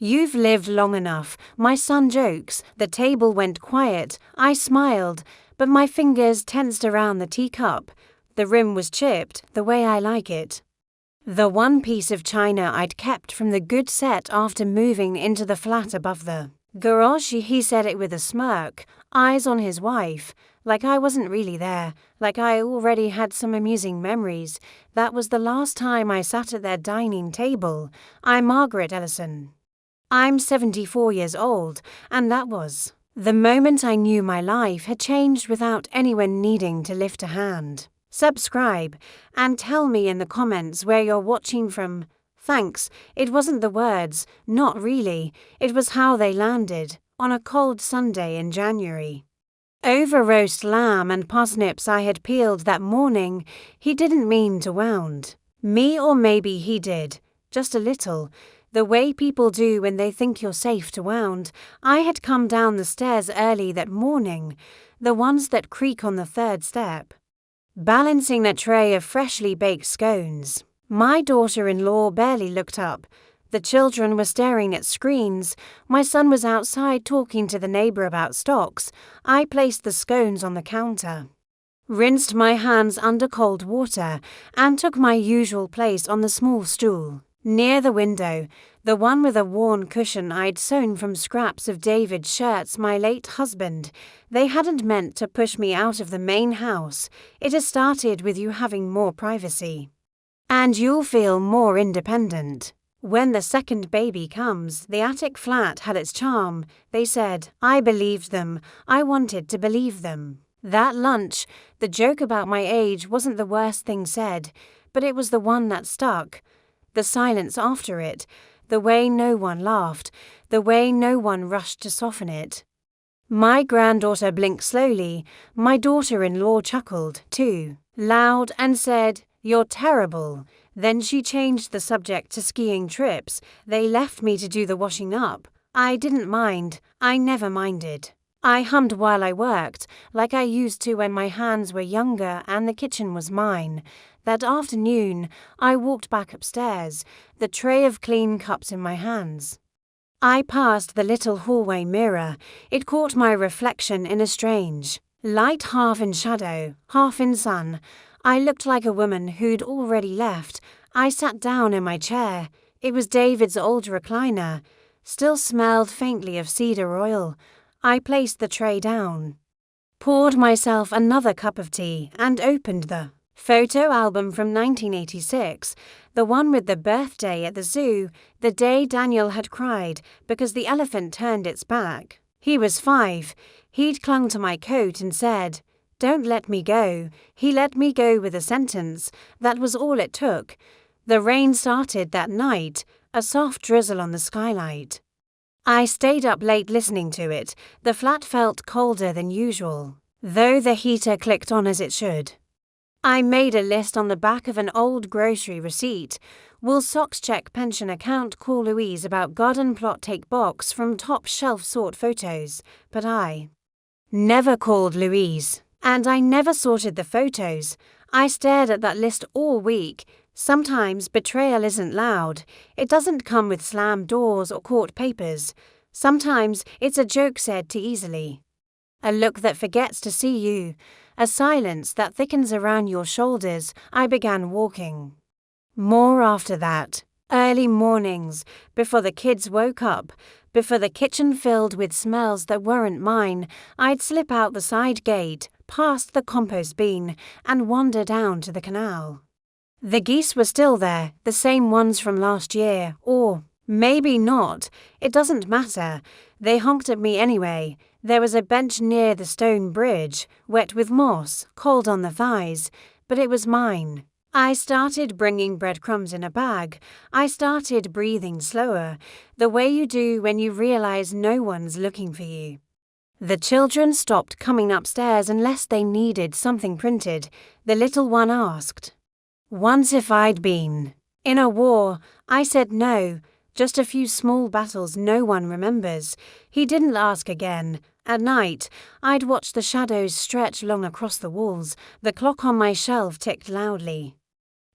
You've lived long enough, my son jokes. The table went quiet. I smiled, but my fingers tensed around the teacup. The rim was chipped, the way I like it. The one piece of china I'd kept from the good set after moving into the flat above the garage. He said it with a smirk, eyes on his wife, like I wasn't really there, like I already had some amusing memories. That was the last time I sat at their dining table. I'm Margaret Ellison. I'm 74 years old, and that was the moment I knew my life had changed without anyone needing to lift a hand. Subscribe, and tell me in the comments where you're watching from. Thanks. It wasn't the words, not really, it was how they landed, on a cold Sunday in January. Over roast lamb and parsnips I had peeled that morning. He didn't mean to wound me, or maybe he did, just a little. The way people do when they think you're safe to wound. I had come down the stairs early that morning, the ones that creak on the third step, balancing a tray of freshly baked scones. My daughter-in-law barely looked up. The children were staring at screens. My son was outside talking to the neighbor about stocks. I placed the scones on the counter, rinsed my hands under cold water, and took my usual place on the small stool near the window, the one with a worn cushion I'd sewn from scraps of David's shirts my late husband. They hadn't meant to push me out of the main house. It has started with you having more privacy, and you'll feel more independent when the second baby comes. The attic flat had its charm, they said. I believed them. I wanted to believe them. That lunch, the joke about my age wasn't the worst thing said, but it was the one that stuck. The silence after it, the way no one laughed, the way no one rushed to soften it. My granddaughter blinked slowly. My daughter-in-law chuckled, too, loud, and said, "You're terrible." Then she changed the subject to skiing trips. They left me to do the washing up. I didn't mind. I never minded. I hummed while I worked, like I used to when my hands were younger and the kitchen was mine. That afternoon, I walked back upstairs, the tray of clean cups in my hands. I passed the little hallway mirror. It caught my reflection in a strange light, half in shadow, half in sun. I looked like a woman who'd already left. I sat down in my chair. It was David's old recliner, still smelled faintly of cedar oil. I placed the tray down, poured myself another cup of tea, and opened the photo album from 1986, the one with the birthday at the zoo, the day Daniel had cried because the elephant turned its back. He was 5. He'd clung to my coat and said, "Don't let me go." He let me go with a sentence. That was all it took. The rain started that night, a soft drizzle on the skylight. I stayed up late listening to it. The flat felt colder than usual, though the heater clicked on as it should. I made a list on the back of an old grocery receipt. Will socks check pension account, call Louise about garden plot, take box from top shelf sort photos. But I never called Louise, and I never sorted the photos. I stared at that list all week. Sometimes betrayal isn't loud. It doesn't come with slammed doors or court papers. Sometimes it's a joke said too easily, a look that forgets to see you, a silence that thickens around your shoulders. I began walking more after that. Early mornings, before the kids woke up, before the kitchen filled with smells that weren't mine, I'd slip out the side gate, past the compost bin, and wander down to the canal. The geese were still there, the same ones from last year, or maybe not. It doesn't matter. They honked at me anyway. There was a bench near the stone bridge, wet with moss, cold on the thighs, but it was mine. I started bringing breadcrumbs in a bag. I started breathing slower, the way you do when you realize no one's looking for you. The children stopped coming upstairs unless they needed something printed. The little one asked once if I'd been in a war. I said no, just a few small battles no one remembers. He didn't ask again. At night, I'd watch the shadows stretch long across the walls. The clock on my shelf ticked loudly.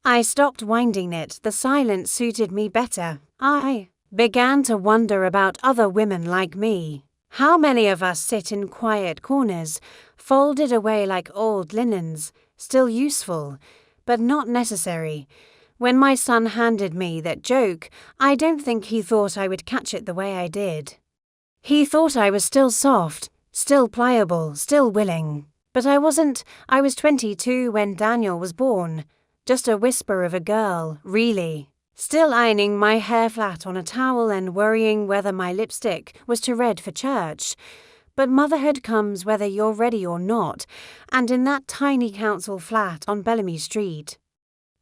I stopped winding it. The silence suited me better. I Began to wonder about other women like me. How many of us sit in quiet corners, folded away like old linens, still useful, but not necessary. When my son handed me that joke, I don't think he thought I would catch it the way I did. He thought I was still soft, still pliable, still willing. But I wasn't. I was 22 when Daniel was born. Just a whisper of a girl, really. Still ironing my hair flat on a towel and worrying whether my lipstick was too red for church. But motherhood comes whether you're ready or not, and in that tiny council flat on Bellamy Street,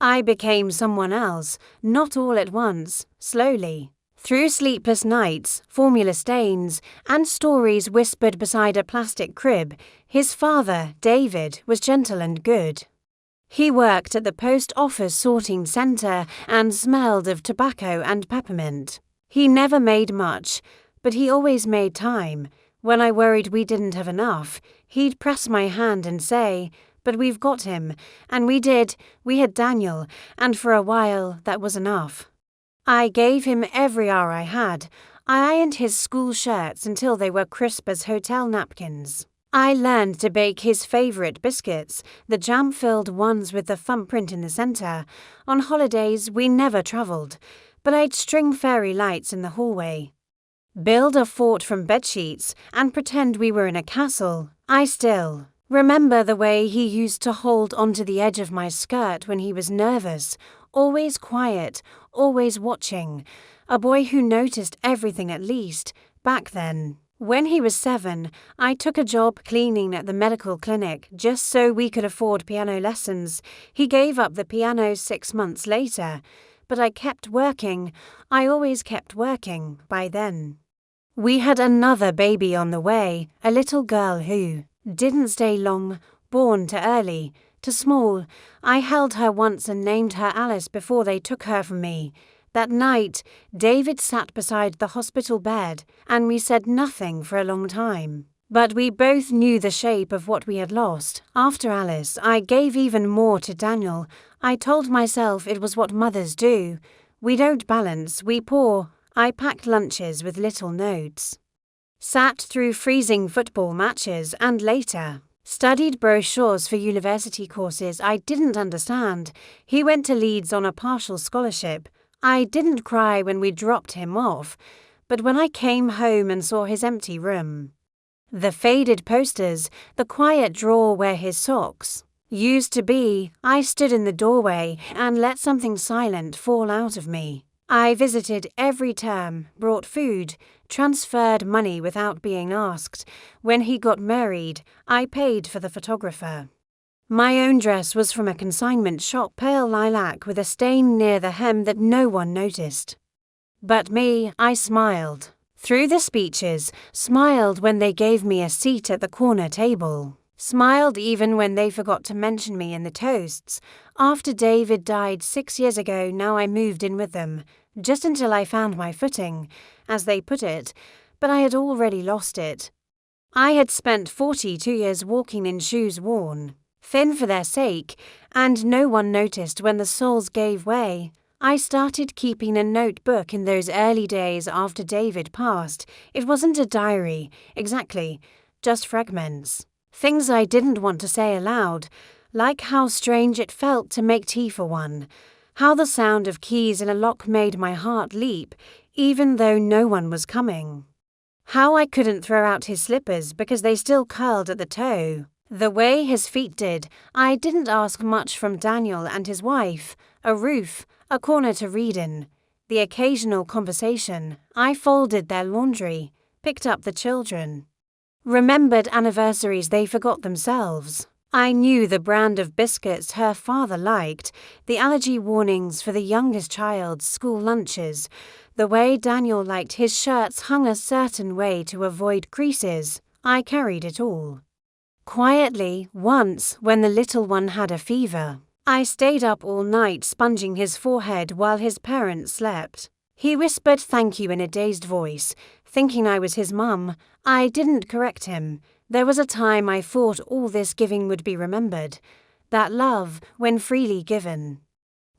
I became someone else, not all at once, slowly. Through sleepless nights, formula stains, and stories whispered beside a plastic crib, his father, David, was gentle and good. He worked at the post office sorting centre and smelled of tobacco and peppermint. He never made much, but he always made time. When I worried we didn't have enough, he'd press my hand and say, "But we've got him." And we did. We had Daniel, and for a while that was enough. I gave him every hour I had. I ironed his school shirts until they were crisp as hotel napkins. I learned to bake his favourite biscuits, the jam-filled ones with the thumbprint in the centre. On holidays, we never travelled, but I'd string fairy lights in the hallway, build a fort from bedsheets, and pretend we were in a castle. I still remember the way he used to hold onto the edge of my skirt when he was nervous, always quiet, always watching. A boy who noticed everything at least, back then. When he was 7, I took a job cleaning at the medical clinic just so we could afford piano lessons. He gave up the piano 6 months later, but I kept working. I always kept working by then. We had another baby on the way, a little girl who didn't stay long, born too early, too small. I held her once and named her Alice before they took her from me. That night, David sat beside the hospital bed, and we said nothing for a long time. But we both knew the shape of what we had lost. After Alice, I gave even more to Daniel. I told myself it was what mothers do. We don't balance, we pour. I packed lunches with little notes. Sat through freezing football matches and later studied brochures for university courses I didn't understand. He went to Leeds on a partial scholarship. I didn't cry when we dropped him off, but when I came home and saw his empty room, the faded posters, the quiet drawer where his socks used to be, I stood in the doorway and let something silent fall out of me. I visited every term, brought food, transferred money without being asked. When he got married, I paid for the photographer. My own dress was from a consignment shop, pale lilac with a stain near the hem that no one noticed. But me, I smiled. Through the speeches, smiled when they gave me a seat at the corner table. Smiled even when they forgot to mention me in the toasts. After David died 6 years ago, now I moved in with them, just until I found my footing, as they put it, but I had already lost it. I had spent 42 years walking in shoes worn thin for their sake, and no one noticed when the soles gave way. I started keeping a notebook in those early days after David passed. It wasn't a diary, exactly, just fragments. Things I didn't want to say aloud, like how strange it felt to make tea for one, how the sound of keys in a lock made my heart leap, even though no one was coming. How I couldn't throw out his slippers because they still curled at the toe, the way his feet did. I didn't ask much from Daniel and his wife, a roof, a corner to read in, the occasional conversation. I folded their laundry, picked up the children, remembered anniversaries they forgot themselves. I knew the brand of biscuits her father liked, the allergy warnings for the youngest child's school lunches, the way Daniel liked his shirts hung a certain way to avoid creases. I carried it all. Quietly, once, when the little one had a fever, I stayed up all night sponging his forehead while his parents slept. He whispered thank you in a dazed voice, thinking I was his mum. I didn't correct him. There was a time I thought all this giving would be remembered. That love, when freely given,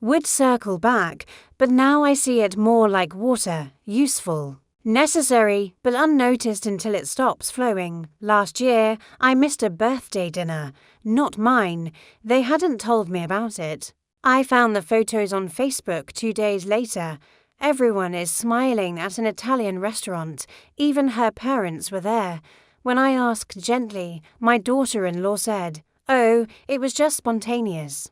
Would circle back, but now I see it more like water, useful. Necessary, but unnoticed until it stops flowing. Last year, I missed a birthday dinner. Not mine. They hadn't told me about it. I found the photos on Facebook 2 days later. Everyone is smiling at an Italian restaurant. Even her parents were there. When I asked gently, my daughter-in-law said, "Oh, it was just spontaneous."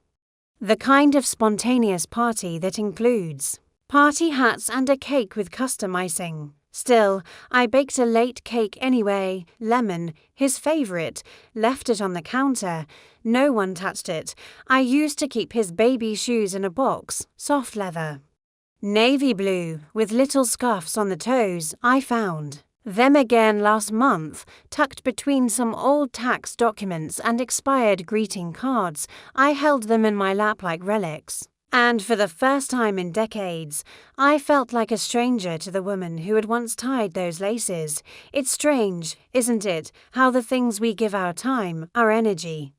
The kind of spontaneous party that includes party hats and a cake with custom icing. Still, I baked a late cake anyway, lemon, his favourite, left it on the counter. No one touched it. I used to keep his baby shoes in a box, soft leather. Navy blue, with little scuffs on the toes, I found them again last month, tucked between some old tax documents and expired greeting cards. I held them in my lap like relics. And for the first time in decades, I felt like a stranger to the woman who had once tied those laces. It's strange, isn't it, how the things we give our time, our energy,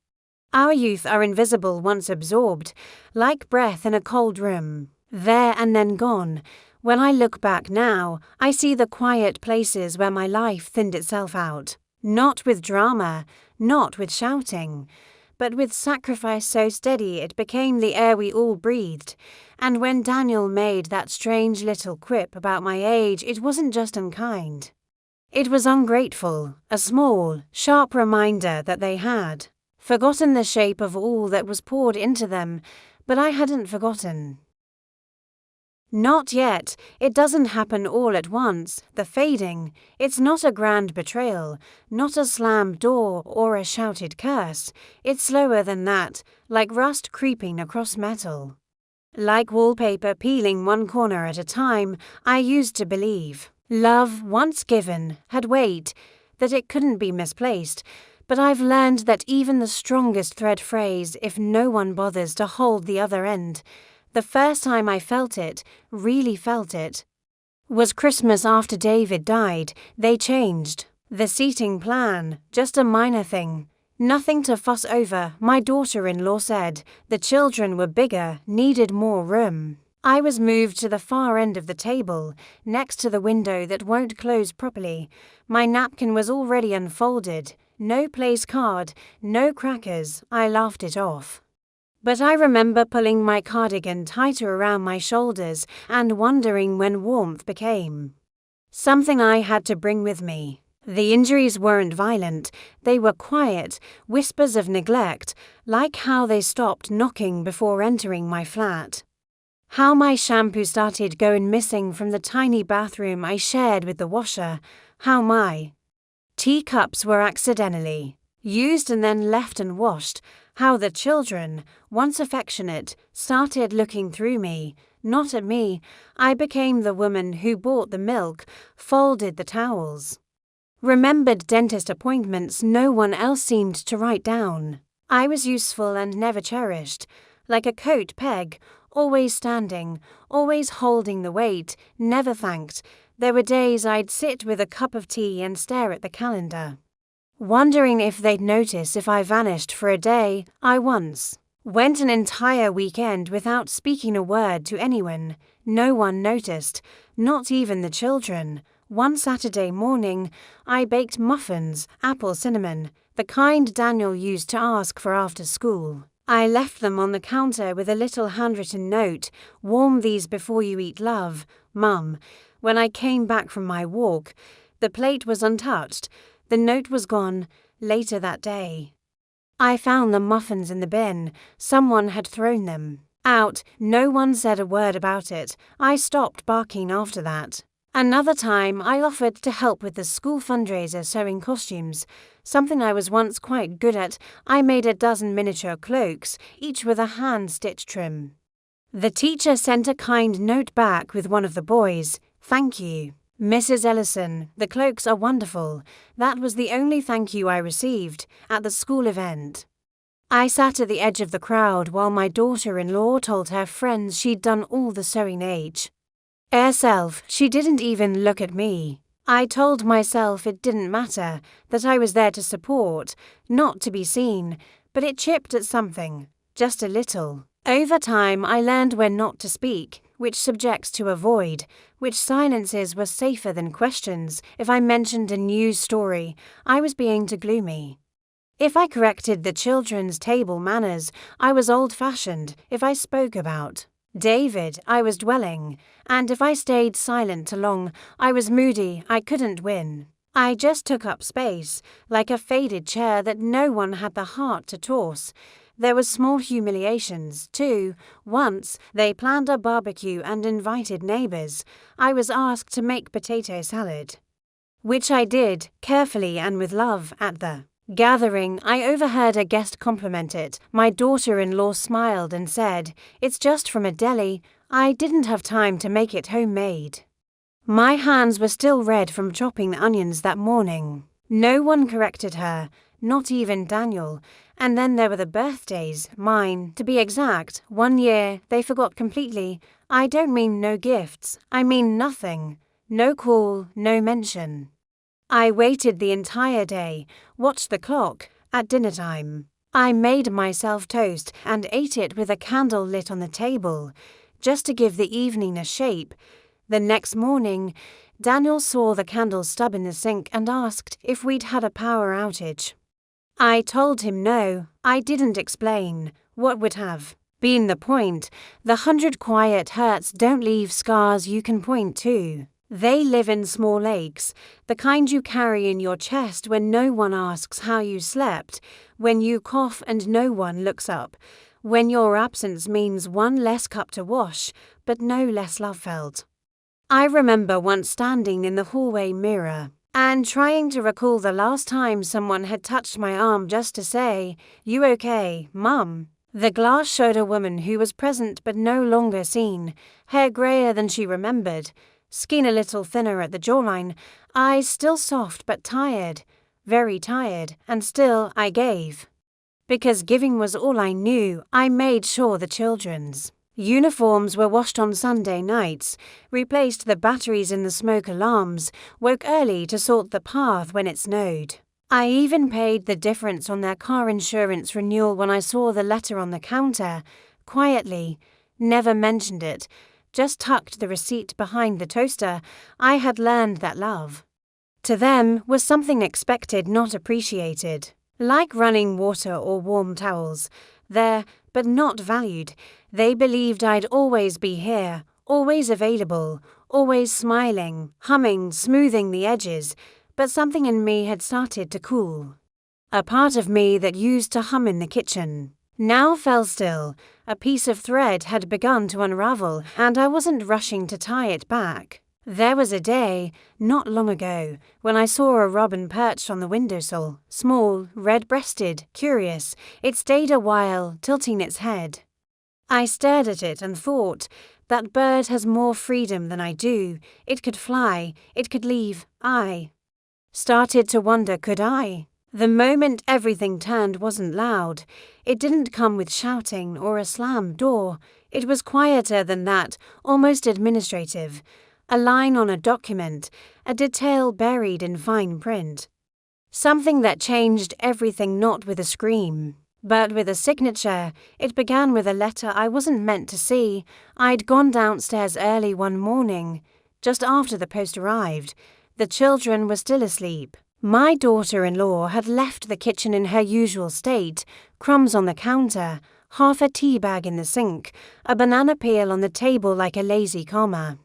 our youth are invisible once absorbed, like breath in a cold room, there and then gone. When I look back now, I see the quiet places where my life thinned itself out. Not with drama, not with shouting, but with sacrifice so steady it became the air we all breathed. And when Daniel made that strange little quip about my age, it wasn't just unkind. It was ungrateful, a small, sharp reminder that they had forgotten the shape of all that was poured into them, but I hadn't forgotten. Not yet. It doesn't happen all at once, the fading. It's not a grand betrayal, not a slammed door or a shouted curse. It's slower than that, like rust creeping across metal. Like wallpaper peeling one corner at a time. I used to believe love, once given, had weight, that it couldn't be misplaced. But I've learned that even the strongest thread frays if no one bothers to hold the other end. The first time I felt it, really felt it, was Christmas after David died. They changed the seating plan, just a minor thing. Nothing to fuss over, my daughter-in-law said. The children were bigger, needed more room. I was moved to the far end of the table, next to the window that won't close properly. My napkin was already unfolded. No place card, no crackers. I laughed it off. But I remember pulling my cardigan tighter around my shoulders and wondering when warmth became something I had to bring with me. The injuries weren't violent, they were quiet, whispers of neglect, like how they stopped knocking before entering my flat. How my shampoo started going missing from the tiny bathroom I shared with the washer. How my teacups were accidentally used and then left unwashed. How the children, once affectionate, started looking through me, not at me. I became the woman who bought the milk, folded the towels, remembered dentist appointments no one else seemed to write down. I was useful and never cherished, like a coat peg, always standing, always holding the weight, never thanked. There were days I'd sit with a cup of tea and stare at the calendar, wondering if they'd notice if I vanished for a day. I once went an entire weekend without speaking a word to anyone. No one noticed, not even the children. One Saturday morning, I baked muffins, apple cinnamon, the kind Daniel used to ask for after school. I left them on the counter with a little handwritten note, "Warm these before you eat, love, Mum." When I came back from my walk, the plate was untouched. The note was gone, later that day. I found the muffins in the bin. Someone had thrown them out. No one said a word about it. I stopped barking after that. Another time, I offered to help with the school fundraiser sewing costumes, something I was once quite good at. I made a dozen miniature cloaks, each with a hand-stitch trim. The teacher sent a kind note back with one of the boys. "Thank you, Mrs. Ellison, the cloaks are wonderful." That was the only thank you I received at the school event. I sat at the edge of the crowd while my daughter-in-law told her friends she'd done all the sewing herself. She didn't even look at me. I told myself it didn't matter, that I was there to support, not to be seen, but it chipped at something, just a little. Over time, I learned when not to speak, which subjects to avoid, which silences were safer than questions. If I mentioned a news story, I was being too gloomy. If I corrected the children's table manners, I was old-fashioned. If I spoke about David, I was dwelling, and if I stayed silent too long, I was moody. I couldn't win. I just took up space, like a faded chair that no one had the heart to toss. There were small humiliations, too. Once, they planned a barbecue and invited neighbors. I was asked to make potato salad, which I did, carefully and with love, at the gathering. I overheard a guest compliment it. My daughter-in-law smiled and said, "It's just from a deli. I didn't have time to make it homemade." My hands were still red from chopping the onions that morning. No one corrected her, not even Daniel. And then there were the birthdays, mine, to be exact. One year, they forgot completely. I don't mean no gifts, I mean nothing. No call, no mention. I waited the entire day, watched the clock. At dinner time, I made myself toast and ate it with a candle lit on the table, just to give the evening a shape. The next morning, Daniel saw the candle stub in the sink and asked if we'd had a power outage. I told him no, I didn't explain. What would have been the point? The 100 quiet hurts don't leave scars you can point to. They live in small aches, the kind you carry in your chest when no one asks how you slept, when you cough and no one looks up, when your absence means one less cup to wash, but no less love felt. I remember once standing in the hallway mirror and trying to recall the last time someone had touched my arm just to say, "You okay, Mum?" The glass showed a woman who was present but no longer seen, hair grayer than she remembered, skin a little thinner at the jawline, eyes still soft but tired, very tired, and still I gave. Because giving was all I knew, I made sure the children's uniforms were washed on Sunday nights, replaced the batteries in the smoke alarms, woke early to salt the path when it snowed. I even paid the difference on their car insurance renewal when I saw the letter on the counter, quietly, never mentioned it, just tucked the receipt behind the toaster. I had learned that love, to them, was something expected, not appreciated. Like running water or warm towels, there, but not valued. They believed I'd always be here, always available, always smiling, humming, smoothing the edges, but something in me had started to cool. A part of me that used to hum in the kitchen now fell still. A piece of thread had begun to unravel, and I wasn't rushing to tie it back. There was a day, not long ago, when I saw a robin perched on the windowsill, small, red-breasted, curious. It stayed a while, tilting its head. I stared at it and thought, that bird has more freedom than I do. It could fly, it could leave. I started to wonder, could I? The moment everything turned wasn't loud. It didn't come with shouting or a slammed door. It was quieter than that, almost administrative. A line on a document, a detail buried in fine print. Something that changed everything, not with a scream, but with a signature. It began with a letter I wasn't meant to see. I'd gone downstairs early one morning, just after the post arrived. The children were still asleep. My daughter-in-law had left the kitchen in her usual state, crumbs on the counter, half a tea bag in the sink, a banana peel on the table like a lazy comma.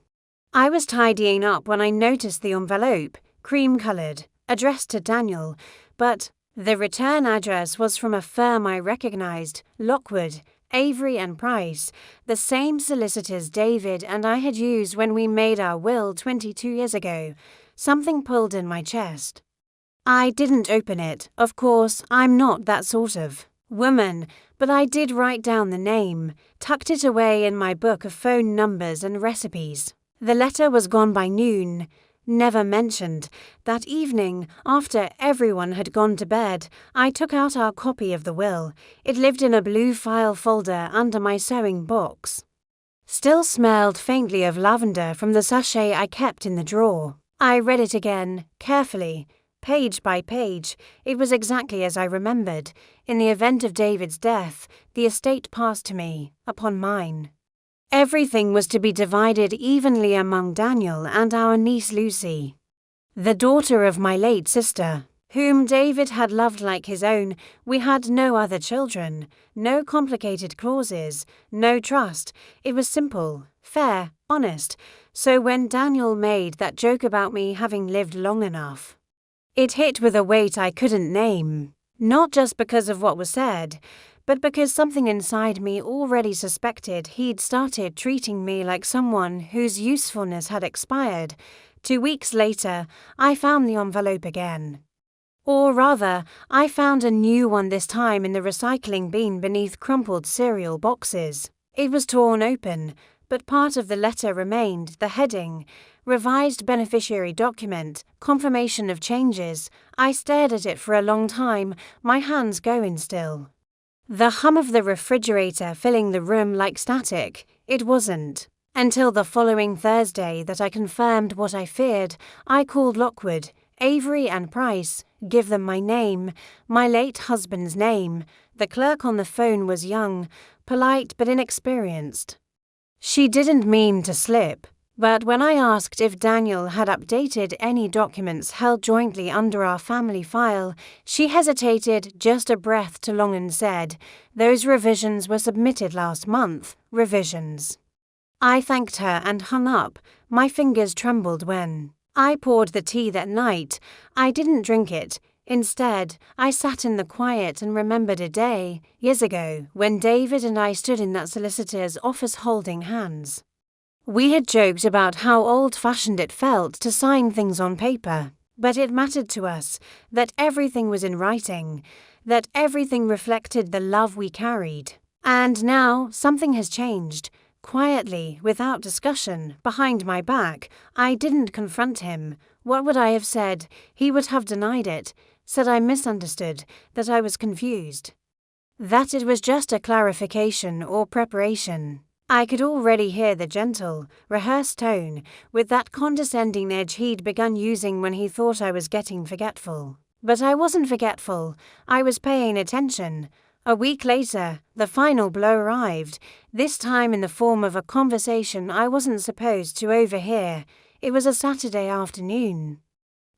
I was tidying up when I noticed the envelope, cream-coloured, addressed to Daniel, but the return address was from a firm I recognised, Lockwood, Avery and Price, the same solicitors David and I had used when we made our will 22 years ago. Something pulled in my chest. I didn't open it. Of course, I'm not that sort of woman, but I did write down the name, tucked it away in my book of phone numbers and recipes. The letter was gone by noon, never mentioned. That evening, after everyone had gone to bed, I took out our copy of the will. It lived in a blue file folder under my sewing box. Still smelled faintly of lavender from the sachet I kept in the drawer. I read it again, carefully, Page by page, it was exactly as I remembered. In the event of David's death, the estate passed to me, upon mine. Everything was to be divided evenly among Daniel and our niece Lucy, the daughter of my late sister, whom David had loved like his own. We had no other children, no complicated clauses, no trust. It was simple, fair, honest. So when Daniel made that joke about me having lived long enough, it hit with a weight I couldn't name, not just because of what was said, but because something inside me already suspected he'd started treating me like someone whose usefulness had expired. 2 weeks later, I found the envelope again. Or rather, I found a new one this time in the recycling bin beneath crumpled cereal boxes. It was torn open, but part of the letter remained, the heading, Revised Beneficiary Document, Confirmation of Changes. I stared at it for a long time, my hands going still. The hum of the refrigerator filling the room like static. It wasn't. Until the following Thursday that I confirmed what I feared. I called Lockwood, Avery and Price, give them my name, my late husband's name. The clerk on the phone was young, polite but inexperienced. She didn't mean to slip, but when I asked if Daniel had updated any documents held jointly under our family file, she hesitated just a breath too long and said, "Those revisions were submitted last month, revisions." I thanked her and hung up. My fingers trembled when I poured the tea that night. I didn't drink it. Instead, I sat in the quiet and remembered a day, years ago, when David and I stood in that solicitor's office holding hands. We had joked about how old-fashioned it felt to sign things on paper, but it mattered to us that everything was in writing, that everything reflected the love we carried. And now something has changed. Quietly, without discussion, behind my back. I didn't confront him. What would I have said? He would have denied it, said I misunderstood, that I was confused, that it was just a clarification or preparation. I could already hear the gentle, rehearsed tone, with that condescending edge he'd begun using when he thought I was getting forgetful. But I wasn't forgetful. I was paying attention. A week later, the final blow arrived, this time in the form of a conversation I wasn't supposed to overhear. It was a Saturday afternoon.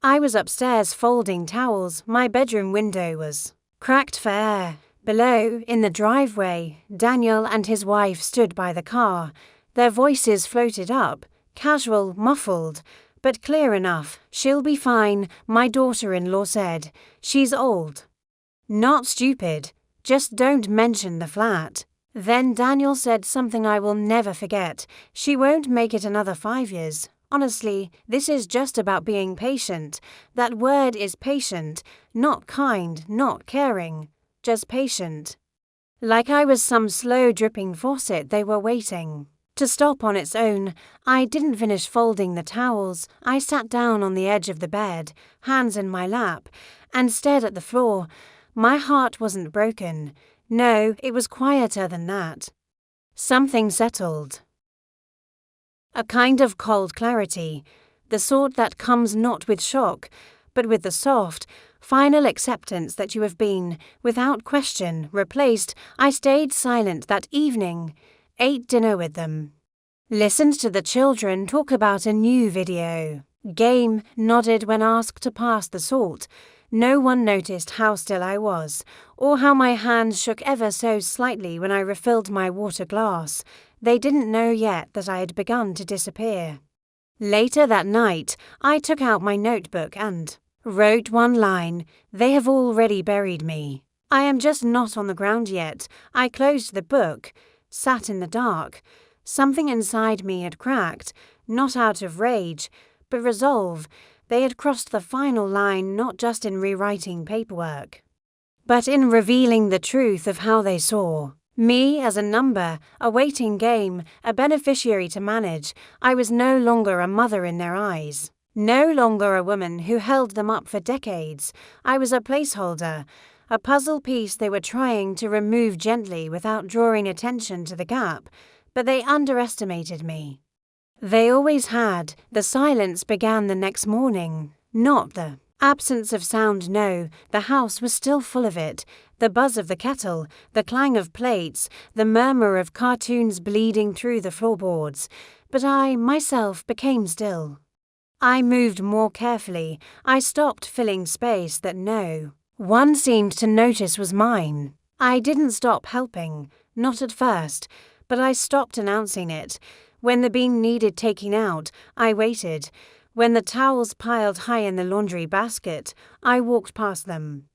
I was upstairs folding towels. My bedroom window was cracked for air. Below, in the driveway, Daniel and his wife stood by the car. Their voices floated up, casual, muffled, but clear enough. "She'll be fine," my daughter-in-law said. "She's old." Not stupid. Just don't mention the flat. Then Daniel said something I will never forget. "She won't make it another 5 years. Honestly, this is just about being patient. That word is patient, not kind, not caring, just patient." Like I was some slow dripping faucet they were waiting to stop on its own. I didn't finish folding the towels. I sat down on the edge of the bed, hands in my lap, and stared at the floor. My heart wasn't broken. No, it was quieter than that. Something settled. A kind of cold clarity, the sort that comes not with shock, but with the soft, final acceptance that you have been, without question, replaced. I stayed silent that evening, ate dinner with them, listened to the children talk about a new video game, nodded when asked to pass the salt. No one noticed how still I was, or how my hands shook ever so slightly when I refilled my water glass. They didn't know yet that I had begun to disappear. Later that night, I took out my notebook and wrote one line, "They have already buried me. I am just not on the ground yet." I closed the book, sat in the dark. Something inside me had cracked, not out of rage, but resolve. They had crossed the final line not just in rewriting paperwork, but in revealing the truth of how they saw me as a number, a waiting game, a beneficiary to manage. I was no longer a mother in their eyes, no longer a woman who held them up for decades. I was a placeholder, a puzzle piece they were trying to remove gently without drawing attention to the gap, but they underestimated me. They always had. The silence began the next morning, not the Absence of sound, no, the house was still full of it. The buzz of the kettle, the clang of plates, the murmur of cartoons bleeding through the floorboards. But I, myself, became still. I moved more carefully. I stopped filling space that no one seemed to notice was mine. I didn't stop helping, not at first, but I stopped announcing it. When the bean needed taking out, I waited. When the towels piled high in the laundry basket, I walked past them.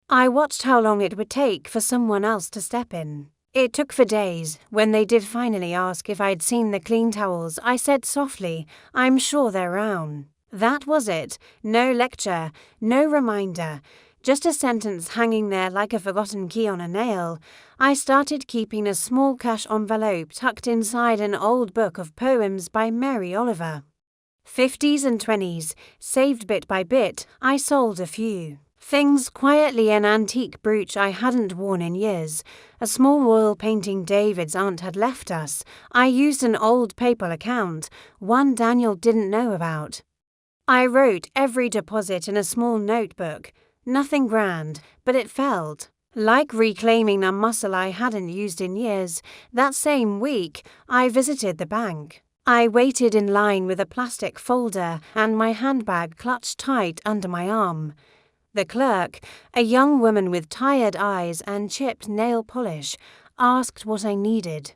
I watched how long it would take for someone else to step in. It took for days. When they did finally ask if I'd seen the clean towels, I said softly, "I'm sure they're around." That was it. No lecture, no reminder. Just a sentence hanging there like a forgotten key on a nail. I started keeping a small cash envelope tucked inside an old book of poems by Mary Oliver. 50s and 20s, saved bit by bit, I sold a few things quietly. An antique brooch I hadn't worn in years, a small oil painting David's aunt had left us. I used an old PayPal account, one Daniel didn't know about. I wrote every deposit in a small notebook. Nothing grand, but it felt like reclaiming a muscle I hadn't used in years. That same week, I visited the bank. I waited in line with a plastic folder and my handbag clutched tight under my arm. The clerk, a young woman with tired eyes and chipped nail polish, asked what I needed.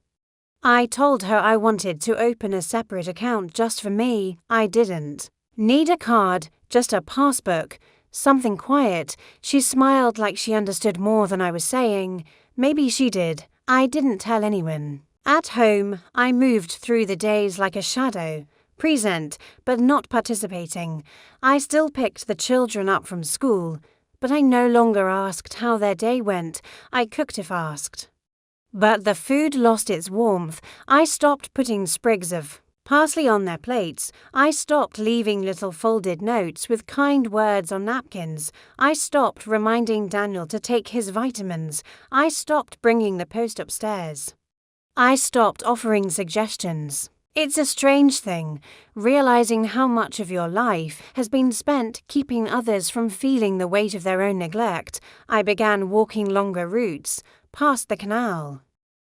I told her I wanted to open a separate account just for me. I didn't need a card, just a passbook. Something quiet. She smiled like she understood more than I was saying. Maybe she did. I didn't tell anyone. At home, I moved through the days like a shadow, present, but not participating. I still picked the children up from school, but I no longer asked how their day went. I cooked if asked. But the food lost its warmth. I stopped putting sprigs of parsley on their plates. I stopped leaving little folded notes with kind words on napkins. I stopped reminding Daniel to take his vitamins. I stopped bringing the post upstairs. I stopped offering suggestions. It's a strange thing, realizing how much of your life has been spent keeping others from feeling the weight of their own neglect. I began walking longer routes, past the canal,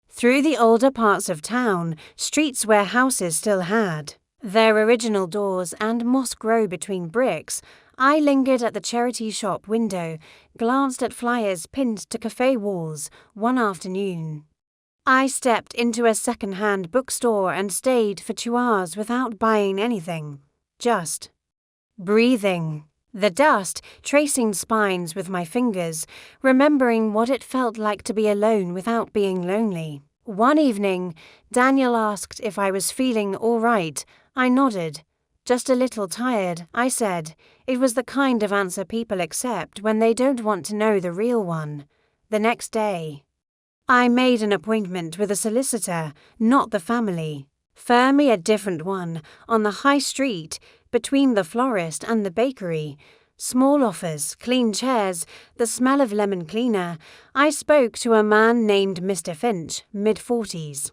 through the older parts of town, streets where houses still had their original doors and moss grow between bricks. I lingered at the charity shop window, glanced at flyers pinned to cafe walls. One afternoon, I stepped into a second-hand bookstore and stayed for 2 hours without buying anything, just breathing. The dust, tracing spines with my fingers, remembering what it felt like to be alone without being lonely. One evening, Daniel asked if I was feeling all right. I nodded. Just a little tired, I said. It was the kind of answer people accept when they don't want to know the real one. The next day, I made an appointment with a solicitor, not the family. Fermi, a different one, on the high street, between the florist and the bakery. Small office, clean chairs, the smell of lemon cleaner. I spoke to a man named Mr. Finch, mid-40s.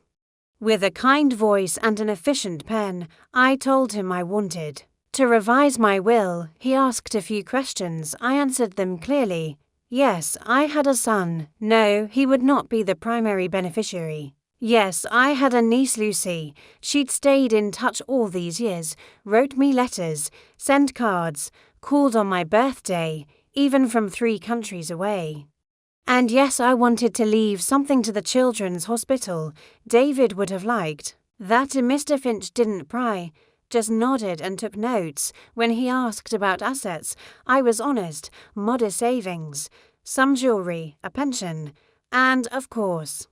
With a kind voice and an efficient pen, I told him I wanted to revise my will. He asked a few questions. I answered them clearly. Yes, I had a son. No, he would not be the primary beneficiary. Yes, I had a niece Lucy. She'd stayed in touch all these years, wrote me letters, sent cards, called on my birthday, even from 3 countries away. And yes, I wanted to leave something to the children's hospital. David would have liked that. Mr. Finch didn't pry, just nodded and took notes. When he asked about assets, I was honest. Modest savings, some jewelry, a pension, and, of course,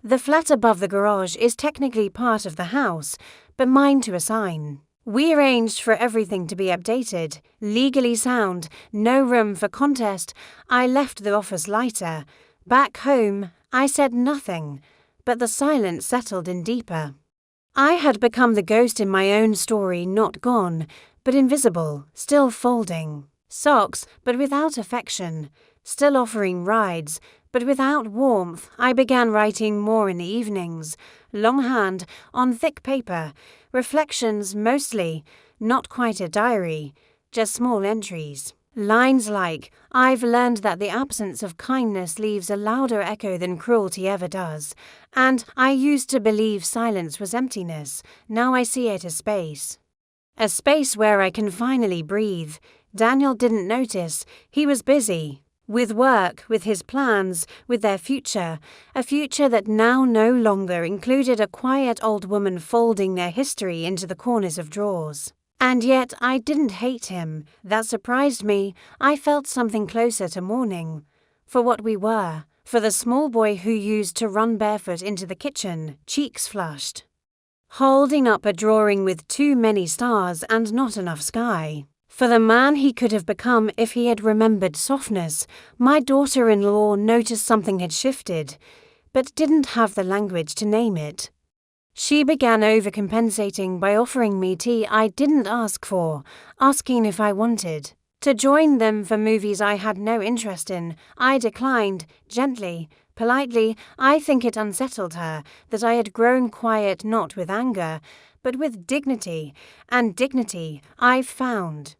the flat above the garage is technically part of the house, but mine to assign. We arranged for everything to be updated, legally sound, no room for contest. I left the office lighter. Back home, I said nothing, but the silence settled in deeper. I had become the ghost in my own story, not gone, but invisible, still folding socks, but without affection, still offering rides, but without warmth. I began writing more in the evenings, longhand, on thick paper, reflections mostly, not quite a diary, just small entries. Lines like, "I've learned that the absence of kindness leaves a louder echo than cruelty ever does," and "I used to believe silence was emptiness, now I see it as space. A space where I can finally breathe." Daniel didn't notice. He was busy. With work, with his plans, with their future. A future that now no longer included a quiet old woman folding their history into the corners of drawers. And yet I didn't hate him. That surprised me. I felt something closer to mourning. For what we were. For the small boy who used to run barefoot into the kitchen, cheeks flushed, holding up a drawing with too many stars and not enough sky. For the man he could have become if he had remembered softness. My daughter-in-law noticed something had shifted, but didn't have the language to name it. She began overcompensating by offering me tea I didn't ask for, asking if I wanted to join them for movies I had no interest in. I declined, gently, politely. I think it unsettled her that I had grown quiet not with anger, but with dignity, and dignity, I've found,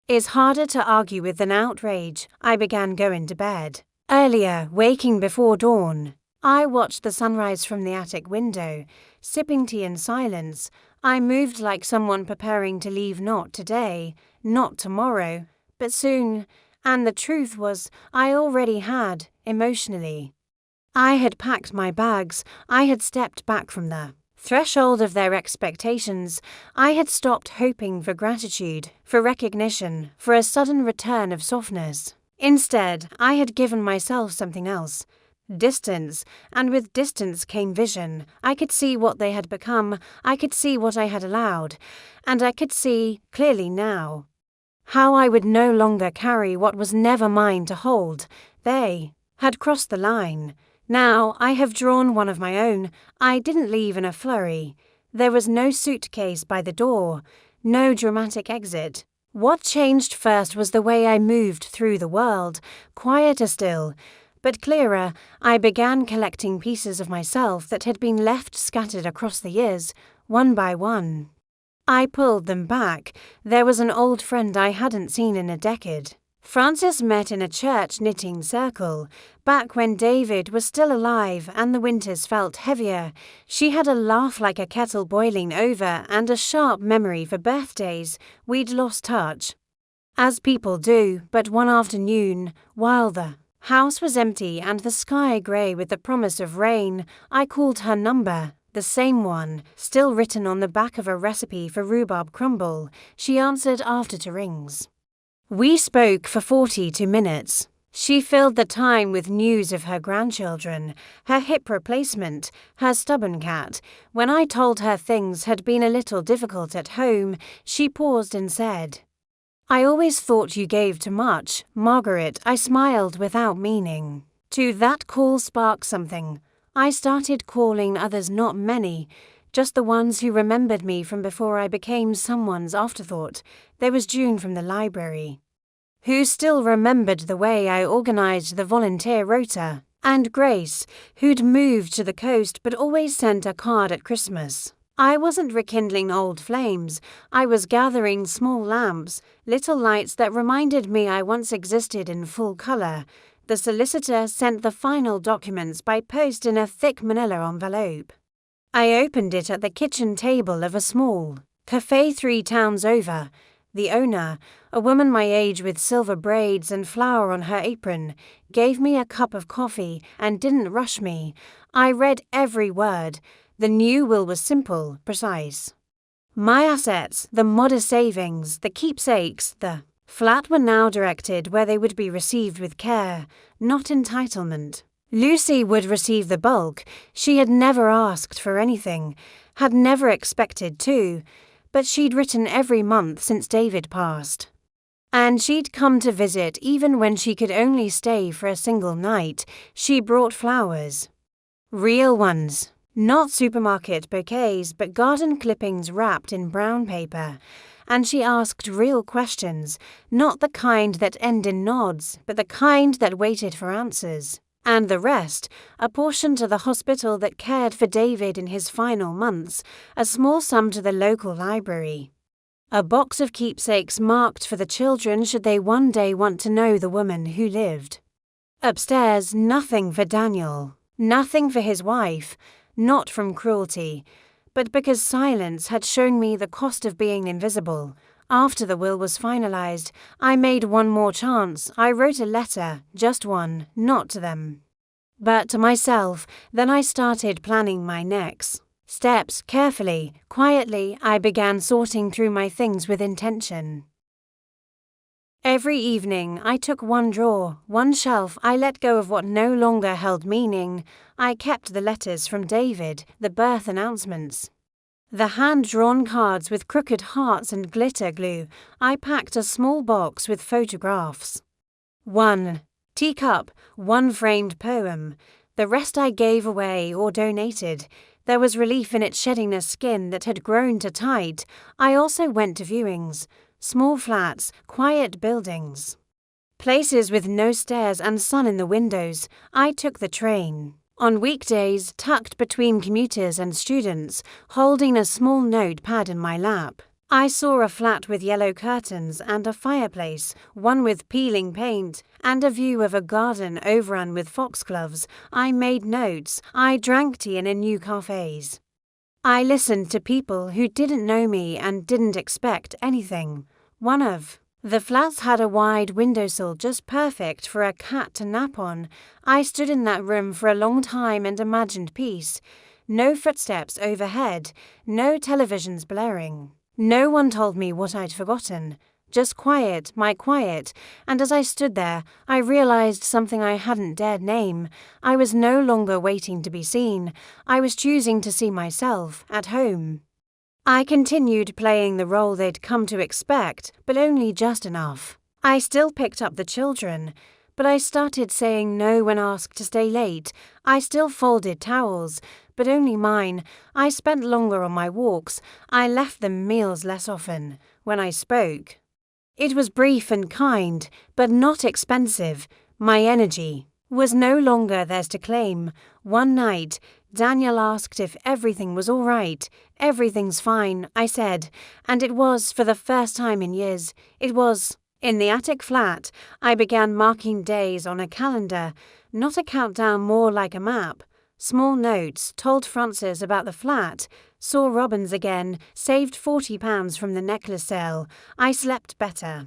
is harder to argue with than outrage. I began going to bed earlier, waking before dawn. I watched the sunrise from the attic window, sipping tea in silence. I moved like someone preparing to leave, not today, not tomorrow, but soon, and the truth was, I already had, emotionally. I had packed my bags. I had stepped back from the threshold of their expectations. I had stopped hoping for gratitude, for recognition, for a sudden return of softness. Instead, I had given myself something else. Distance, and with distance came vision. I could see what they had become, I could see what I had allowed, and I could see, clearly now, how I would no longer carry what was never mine to hold. They had crossed the line. Now I have drawn one of my own. I didn't leave in a flurry. There was no suitcase by the door, no dramatic exit. What changed first was the way I moved through the world, quieter still, but clearer. I began collecting pieces of myself that had been left scattered across the years, one by one. I pulled them back. There was an old friend I hadn't seen in a decade. Frances met in a church knitting circle, back when David was still alive and the winters felt heavier. She had a laugh like a kettle boiling over and a sharp memory for birthdays. We'd lost touch, as people do, but one afternoon, while the house was empty and the sky grey with the promise of rain, I called her number, the same one, still written on the back of a recipe for rhubarb crumble. She answered after 2 rings. We spoke for 42 minutes. She filled the time with news of her grandchildren, her hip replacement, her stubborn cat. When I told her things had been a little difficult at home, she paused and said, "I always thought you gave too much, Margaret." I smiled without meaning to. That call sparked something. I started calling others, not many, just the ones who remembered me from before I became someone's afterthought. There was June from the library, who still remembered the way I organized the volunteer rota, and Grace, who'd moved to the coast but always sent a card at Christmas. I wasn't rekindling old flames. I was gathering small lamps, little lights that reminded me I once existed in full color. The solicitor sent the final documents by post in a thick manila envelope. I opened it at the kitchen table of a small cafe 3 towns over. The owner, a woman my age with silver braids and flour on her apron, gave me a cup of coffee and didn't rush me. I read every word. The new will was simple, precise. My assets, the modest savings, the keepsakes, the flat were now directed where they would be received with care, not entitlement. Lucy would receive the bulk. She had never asked for anything, had never expected to, but she'd written every month since David passed. And she'd come to visit even when she could only stay for a single night. She brought flowers. Real ones. Not supermarket bouquets, but garden clippings wrapped in brown paper. And she asked real questions, not the kind that end in nods, but the kind that waited for answers. And the rest, a portion to the hospital that cared for David in his final months, a small sum to the local library. A box of keepsakes marked for the children should they one day want to know the woman who lived. Upstairs, nothing for Daniel, nothing for his wife, not from cruelty, but because silence had shown me the cost of being invisible. After the will was finalized, I made one more chance. I wrote a letter, just one, not to them, but to myself. Then I started planning my next steps carefully, quietly. I began sorting through my things with intention. Every evening, I took one drawer, one shelf. I let go of what no longer held meaning. I kept the letters from David, the birth announcements, the hand-drawn cards with crooked hearts and glitter glue. I packed a small box with photographs. One teacup, one framed poem. The rest I gave away or donated. There was relief in it shedding a skin that had grown too tight. I also went to viewings. Small flats, quiet buildings, places with no stairs and sun in the windows. I took the train. On weekdays, tucked between commuters and students, holding a small notepad in my lap. I saw a flat with yellow curtains and a fireplace, one with peeling paint, and a view of a garden overrun with foxgloves. I made notes. I drank tea in new cafes. I listened to people who didn't know me and didn't expect anything. One of the flats had a wide windowsill just perfect for a cat to nap on. I stood in that room for a long time and imagined peace. No footsteps overhead, no televisions blaring. No one told me what I'd forgotten. Just quiet, my quiet, and as I stood there, I realized something I hadn't dared name. I was no longer waiting to be seen. I was choosing to see myself at home. I continued playing the role they'd come to expect, but only just enough. I still picked up the children, but I started saying no when asked to stay late. I still folded towels, but only mine. I spent longer on my walks. I left them meals less often. When I spoke, it was brief and kind, but not expensive. My energy was no longer theirs to claim. One night, Daniel asked if everything was all right. Everything's fine, I said, and it was for the first time in years. It was. In the attic flat, I began marking days on a calendar, not a countdown, more like a map. Small notes, told Frances about the flat, saw robins again, saved £40 from the necklace sale. I slept better.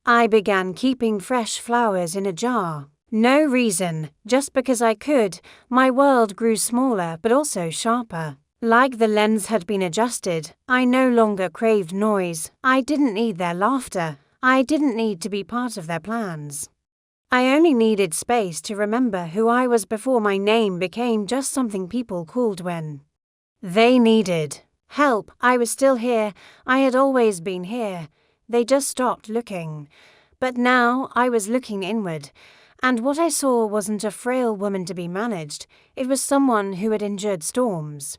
I began keeping fresh flowers in a jar. No reason, just because I could. My world grew smaller but also sharper. Like the lens had been adjusted, I no longer craved noise. I didn't need their laughter. I didn't need to be part of their plans. I only needed space to remember who I was before my name became just something people called when they needed help. I was still here. I had always been here. They just stopped looking. But now I was looking inward, and what I saw wasn't a frail woman to be managed. It was someone who had endured storms,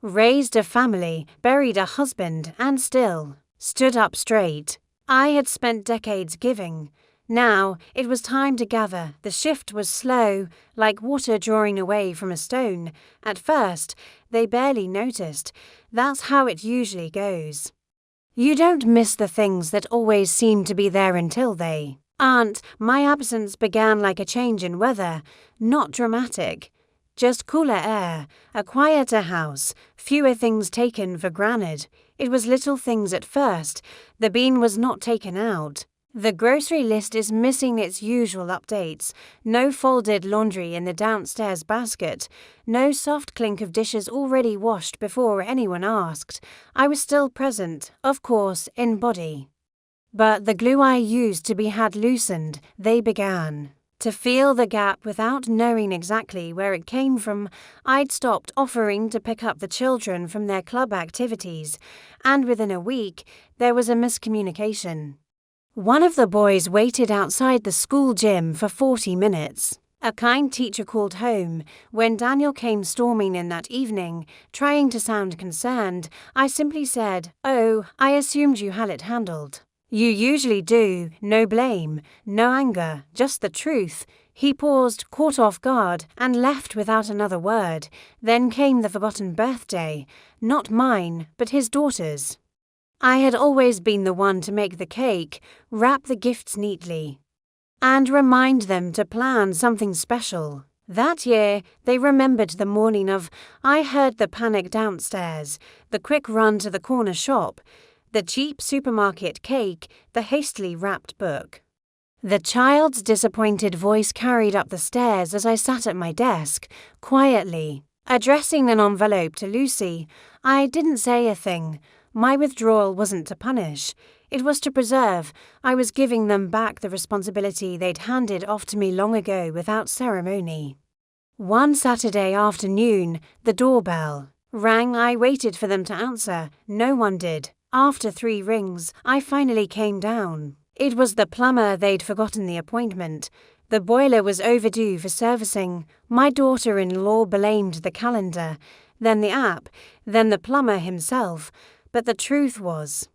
raised a family, buried a husband, and still stood up straight. I had spent decades giving. Now, it was time to gather. The shift was slow, like water drawing away from a stone. At first, they barely noticed. That's how it usually goes. You don't miss the things that always seem to be there until they aren't. My absence began like a change in weather, not dramatic. Just cooler air, a quieter house, fewer things taken for granted. It was little things at first. The bean was not taken out. The grocery list is missing its usual updates. No folded laundry in the downstairs basket. No soft clink of dishes already washed before anyone asked. I was still present, of course, in body. But the glue I used to be had loosened. They began to feel the gap without knowing exactly where it came from. I'd stopped offering to pick up the children from their club activities, and within a week, there was a miscommunication. One of the boys waited outside the school gym for 40 minutes. A kind teacher called home. When Daniel came storming in that evening, trying to sound concerned, I simply said, "Oh, I assumed you had it handled." "You usually do. No blame, no anger, just the truth." He paused, caught off guard, and left without another word. Then came the forgotten birthday. Not mine, but his daughter's. I had always been the one to make the cake, wrap the gifts neatly, and remind them to plan something special. That year, they remembered the morning of I heard the panic downstairs, the quick run to the corner shop, the cheap supermarket cake, the hastily wrapped book. The child's disappointed voice carried up the stairs as I sat at my desk, quietly. Addressing an envelope to Lucy, I didn't say a thing. My withdrawal wasn't to punish. It was to preserve. I was giving them back the responsibility they'd handed off to me long ago without ceremony. One Saturday afternoon, the doorbell rang. I waited for them to answer. No one did. After 3 rings, I finally came down. It was the plumber. They'd forgotten the appointment. The boiler was overdue for servicing. My daughter-in-law blamed the calendar, then the app, then the plumber himself. But the truth was,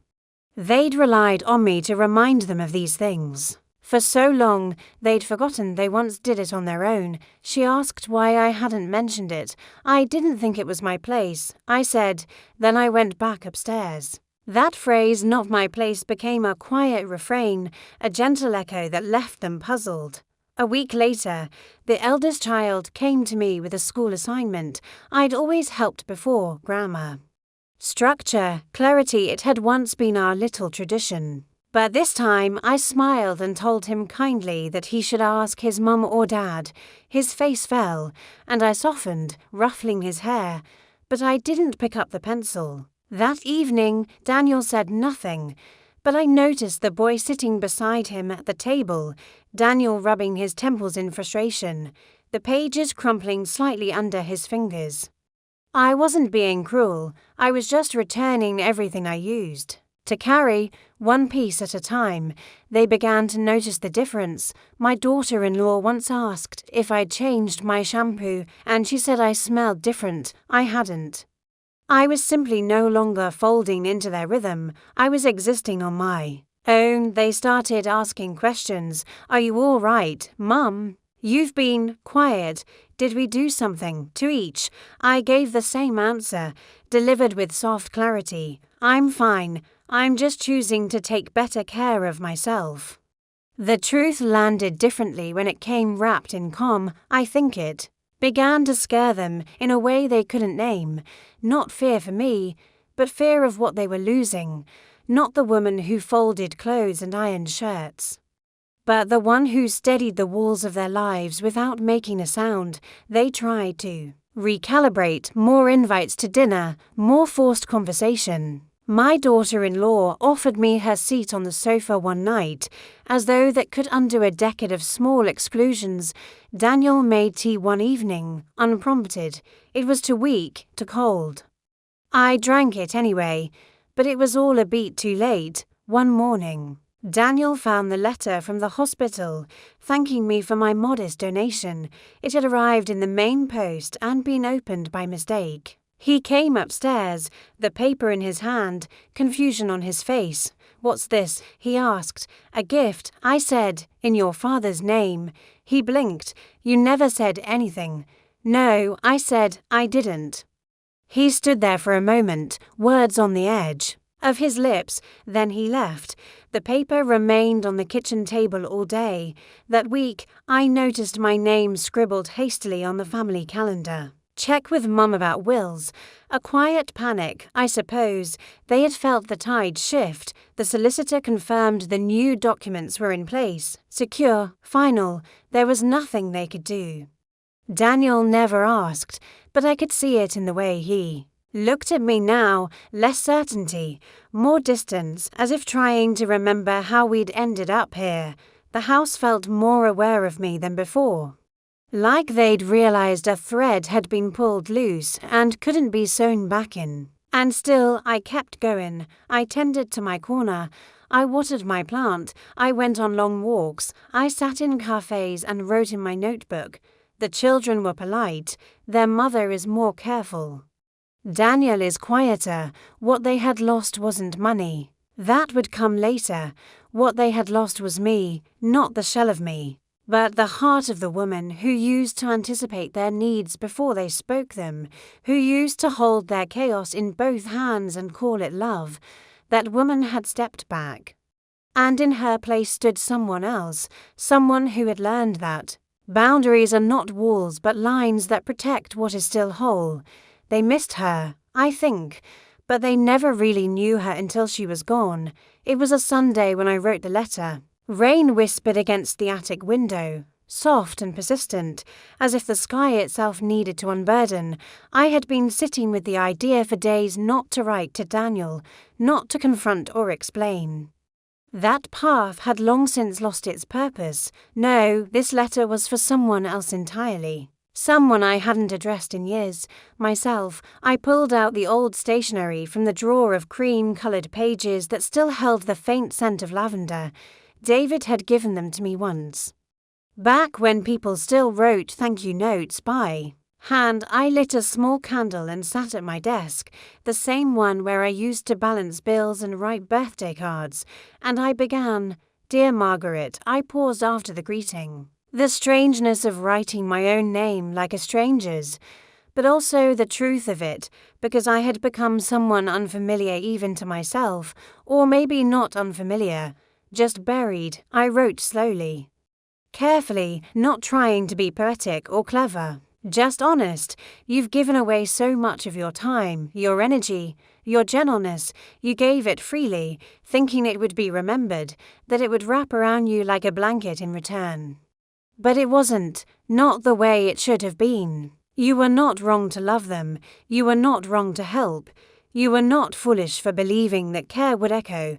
they'd relied on me to remind them of these things. For so long, they'd forgotten they once did it on their own. She asked why I hadn't mentioned it. I didn't think it was my place. I said, then I went back upstairs. That phrase, not my place, became a quiet refrain, a gentle echo that left them puzzled. A week later, the eldest child came to me with a school assignment. I'd always helped before, grammar. Structure, clarity, it had once been our little tradition. But this time I smiled and told him kindly that he should ask his mum or dad. His face fell, and I softened, ruffling his hair, but I didn't pick up the pencil. That evening, Daniel said nothing, but I noticed the boy sitting beside him at the table, Daniel rubbing his temples in frustration, the pages crumpling slightly under his fingers. I wasn't being cruel, I was just returning everything I used. To carry, one piece at a time, they began to notice the difference. My daughter-in-law once asked if I'd changed my shampoo, and she said I smelled different. I hadn't. I was simply no longer folding into their rhythm. I was existing on my own. They started asking questions. Are you all right, Mum? You've been quiet. Did we do something? To each, I gave the same answer, delivered with soft clarity. I'm fine. I'm just choosing to take better care of myself. The truth landed differently when it came wrapped in calm. I think it began to scare them in a way they couldn't name. Not fear for me, but fear of what they were losing. Not the woman who folded clothes and ironed shirts, but the one who steadied the walls of their lives without making a sound. They tried to recalibrate. More invites to dinner, more forced conversation. My daughter-in-law offered me her seat on the sofa one night, as though that could undo a decade of small exclusions. Daniel made tea one evening, unprompted. It was too weak, too cold. I drank it anyway, but it was all a beat too late. One morning, Daniel found the letter from the hospital, thanking me for my modest donation. It had arrived in the main post and been opened by mistake. He came upstairs, the paper in his hand, confusion on his face. What's this? He asked. A gift. I said, in your father's name. He blinked. You never said anything. No, I said, I didn't. He stood there for a moment, words on the edge of his lips, then he left. The paper remained on the kitchen table all day. That week, I noticed my name scribbled hastily on the family calendar. Check with Mum about wills. A quiet panic, I suppose. They had felt the tide shift. The solicitor confirmed the new documents were in place. Secure, final. There was nothing they could do. Daniel never asked, but I could see it in the way he looked at me now. Less certainty, more distance, as if trying to remember how we'd ended up here. The house felt more aware of me than before. Like they'd realized a thread had been pulled loose and couldn't be sewn back in. And still, I kept going. I tended to my corner. I watered my plant. I went on long walks. I sat in cafes and wrote in my notebook. The children were polite. Their mother is more careful. Daniel is quieter. What they had lost wasn't money. That would come later. What they had lost was me, not the shell of me, but the heart of the woman who used to anticipate their needs before they spoke them, who used to hold their chaos in both hands and call it love. That woman had stepped back. And in her place stood someone else, someone who had learned that boundaries are not walls but lines that protect what is still whole. They missed her, I think, but they never really knew her until she was gone. It was a Sunday when I wrote the letter. Rain whispered against the attic window, soft and persistent, as if the sky itself needed to unburden. I had been sitting with the idea for days not to write to Daniel, not to confront or explain. That path had long since lost its purpose. No, this letter was for someone else entirely. Someone I hadn't addressed in years. Myself. I pulled out the old stationery from the drawer of cream-coloured pages that still held the faint scent of lavender. David had given them to me once. Back when people still wrote thank you notes by hand, I lit a small candle and sat at my desk, the same one where I used to balance bills and write birthday cards, and I began, "Dear Margaret," I paused after the greeting. The strangeness of writing my own name like a stranger's, but also the truth of it, because I had become someone unfamiliar even to myself, or maybe not unfamiliar, just buried. I wrote slowly. Carefully, not trying to be poetic or clever. Just honest. You've given away so much of your time, your energy, your gentleness. You gave it freely, thinking it would be remembered, that it would wrap around you like a blanket in return. But it wasn't, not the way it should have been. You were not wrong to love them. You were not wrong to help. You were not foolish for believing that care would echo.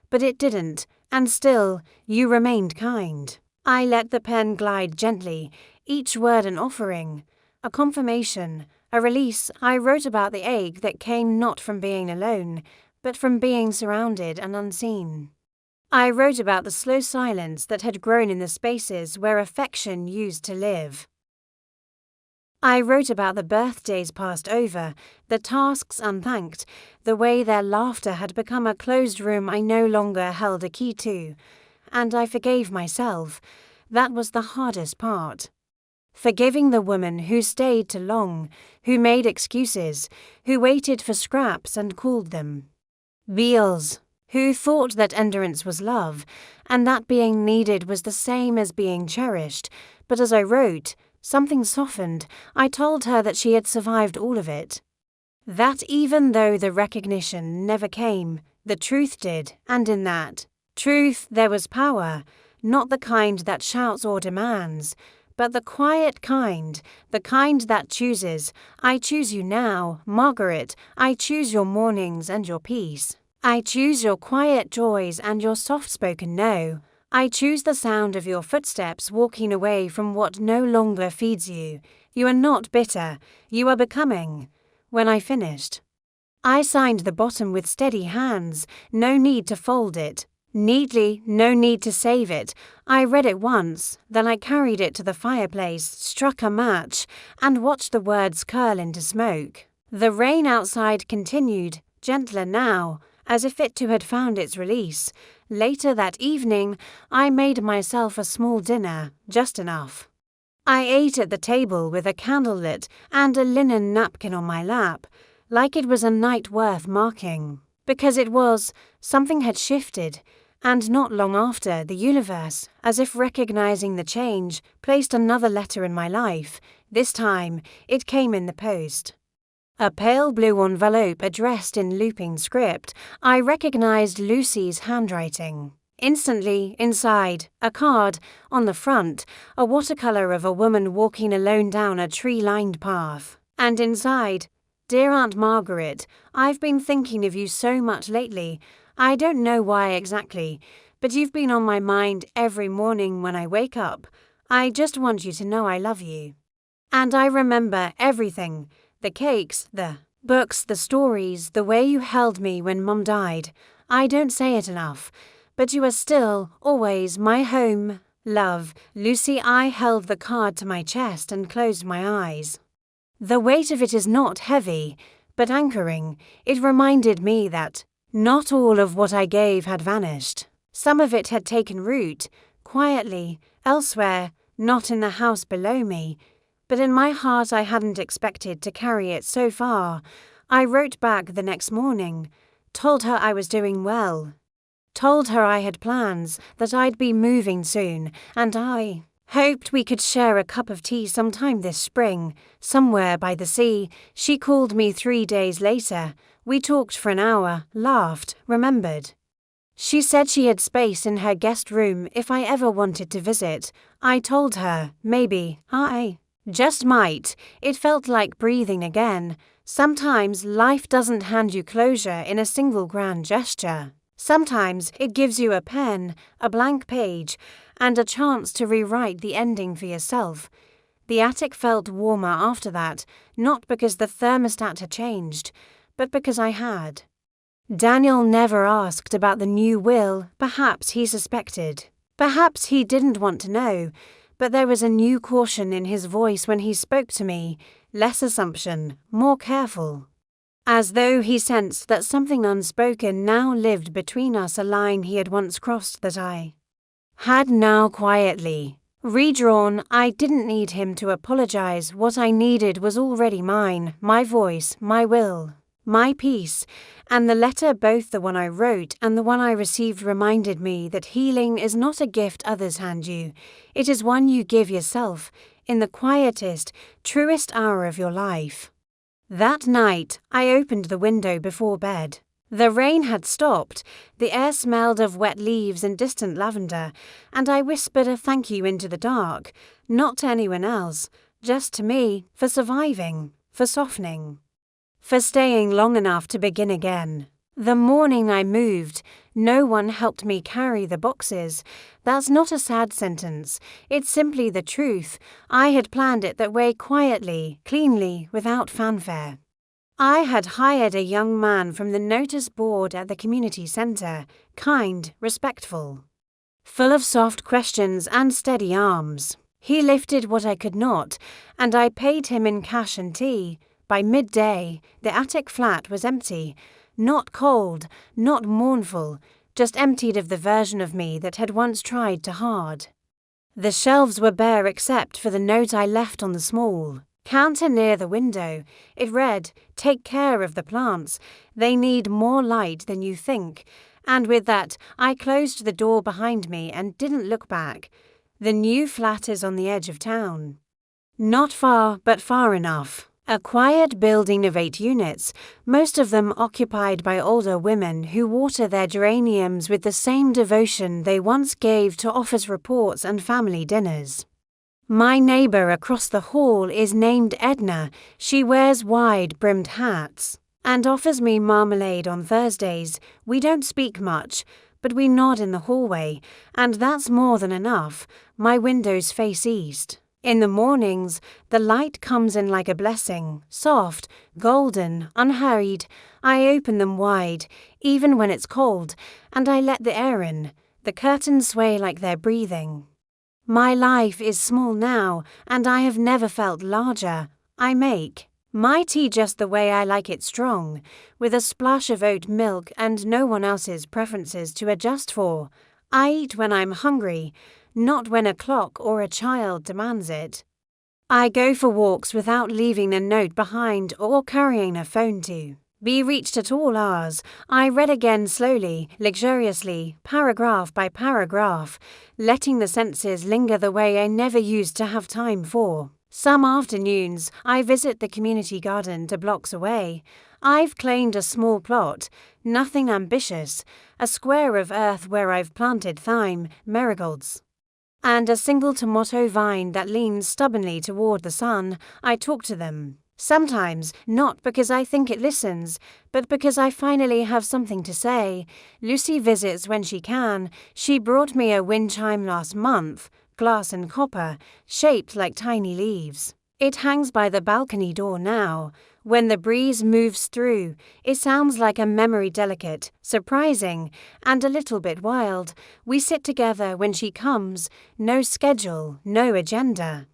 But it didn't, and still, you remained kind. I let the pen glide gently, each word an offering, a confirmation, a release. I wrote about the ache that came not from being alone, but from being surrounded and unseen. I wrote about the slow silence that had grown in the spaces where affection used to live. I wrote about the birthdays passed over, the tasks unthanked, the way their laughter had become a closed room I no longer held a key to. And I forgave myself. That was the hardest part. Forgiving the woman who stayed too long, who made excuses, who waited for scraps and called them meals, who thought that endurance was love, and that being needed was the same as being cherished. But as I wrote, something softened. I told her that she had survived all of it. That even though the recognition never came, the truth did, and in that truth there was power, not the kind that shouts or demands, but the quiet kind, the kind that chooses. I choose you now, Margaret. I choose your mornings and your peace. I choose your quiet joys and your soft-spoken no. I choose the sound of your footsteps walking away from what no longer feeds you. You are not bitter. You are becoming. When I finished, I signed the bottom with steady hands. No need to fold it neatly, no need to save it. I read it once, then I carried it to the fireplace, struck a match, and watched the words curl into smoke. The rain outside continued, gentler now, as if it too had found its release. Later that evening, I made myself a small dinner, just enough. I ate at the table with a candle lit and a linen napkin on my lap, like it was a night worth marking. Because it was, something had shifted, and not long after, the universe, as if recognizing the change, placed another letter in my life. This time, it came in the post. A pale blue envelope addressed in looping script. I recognized Lucy's handwriting. Instantly, inside, a card, on the front, a watercolor of a woman walking alone down a tree-lined path. And inside, "Dear Aunt Margaret, I've been thinking of you so much lately. I don't know why exactly, but you've been on my mind every morning when I wake up. I just want you to know I love you. And I remember everything. The cakes, the books, the stories, the way you held me when Mum died. I don't say it enough, but you are still, always, my home. Love, Lucy." I held the card to my chest and closed my eyes. The weight of it is not heavy, but anchoring. It reminded me that not all of what I gave had vanished. Some of it had taken root, quietly, elsewhere, not in the house below me. But in my heart I hadn't expected to carry it so far. I wrote back the next morning, told her I was doing well. Told her I had plans, that I'd be moving soon, and I hoped we could share a cup of tea sometime this spring, somewhere by the sea. She called me 3 days later. We talked for an hour, laughed, remembered. She said she had space in her guest room if I ever wanted to visit. I told her, maybe, I just might. It felt like breathing again. Sometimes life doesn't hand you closure in a single grand gesture. Sometimes it gives you a pen, a blank page, and a chance to rewrite the ending for yourself. The attic felt warmer after that, not because the thermostat had changed, but because I had. Daniel never asked about the new will. Perhaps he suspected. Perhaps he didn't want to know, but there was a new caution in his voice when he spoke to me, less assumption, more careful. As though he sensed that something unspoken now lived between us, a line he had once crossed that I had now quietly redrawn. I didn't need him to apologize. What I needed was already mine, my voice, my will, my peace, and the letter, both the one I wrote and the one I received, reminded me that healing is not a gift others hand you. It is one you give yourself in the quietest, truest hour of your life. That night, I opened the window before bed. The rain had stopped, the air smelled of wet leaves and distant lavender, and I whispered a thank you into the dark, not to anyone else, just to me, for surviving, for softening, for staying long enough to begin again. The morning I moved, no one helped me carry the boxes. That's not a sad sentence, it's simply the truth. I had planned it that way, quietly, cleanly, without fanfare. I had hired a young man from the notice board at the community centre, kind, respectful, full of soft questions and steady arms. He lifted what I could not, and I paid him in cash and tea. By midday, the attic flat was empty. Not cold, not mournful, just emptied of the version of me that had once tried to hard. The shelves were bare except for the note I left on the small counter near the window. It read, "Take care of the plants. They need more light than you think." And with that, I closed the door behind me and didn't look back. The new flat is on the edge of town. Not far, but far enough. A quiet building of 8 units, most of them occupied by older women who water their geraniums with the same devotion they once gave to office reports and family dinners. My neighbour across the hall is named Edna. She wears wide-brimmed hats and offers me marmalade on Thursdays. We don't speak much, but we nod in the hallway, and that's more than enough. My windows face east. In the mornings, the light comes in like a blessing, soft, golden, unhurried. I open them wide, even when it's cold, and I let the air in. The curtains sway like they're breathing. My life is small now, and I have never felt larger. I make my tea just the way I like it, strong, with a splash of oat milk and no one else's preferences to adjust for. I eat when I'm hungry, not when a clock or a child demands it. I go for walks without leaving a note behind or carrying a phone to be reached at all hours. I read again slowly, luxuriously, paragraph by paragraph, letting the senses linger the way I never used to have time for. Some afternoons, I visit the community garden 2 blocks away. I've claimed a small plot, nothing ambitious, a square of earth where I've planted thyme, marigolds, and a single tomato vine that leans stubbornly toward the sun. I talk to them. Sometimes, not because I think it listens, but because I finally have something to say. Lucy visits when she can. She brought me a wind chime last month, glass and copper, shaped like tiny leaves. It hangs by the balcony door now. When the breeze moves through, it sounds like a memory, delicate, surprising, and a little bit wild. We sit together when she comes, no schedule, no agenda.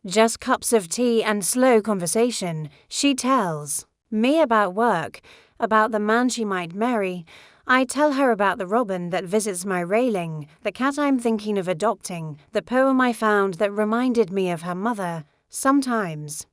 Just cups of tea and slow conversation. She tells me about work, about the man she might marry. I tell her about the robin that visits my railing, the cat I'm thinking of adopting, the poem I found that reminded me of her mother. Sometimes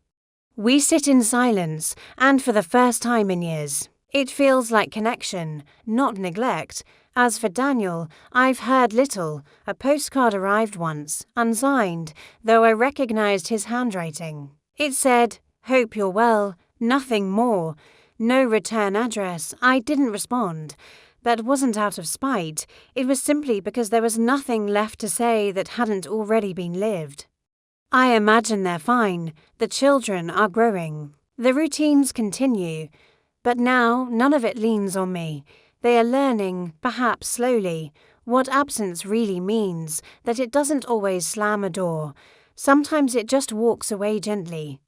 we sit in silence, and for the first time in years, It feels like connection, not neglect. As for Daniel, I've heard little. A postcard arrived once, unsigned, though I recognized his handwriting. It said, "Hope you're well," nothing more. No return address. I didn't respond. That wasn't out of spite. It was simply because there was nothing left to say that hadn't already been lived. I imagine they're fine. The children are growing. The routines continue. But now none of it leans on me. They are learning, perhaps slowly, what absence really means, that it doesn't always slam a door. Sometimes it just walks away gently.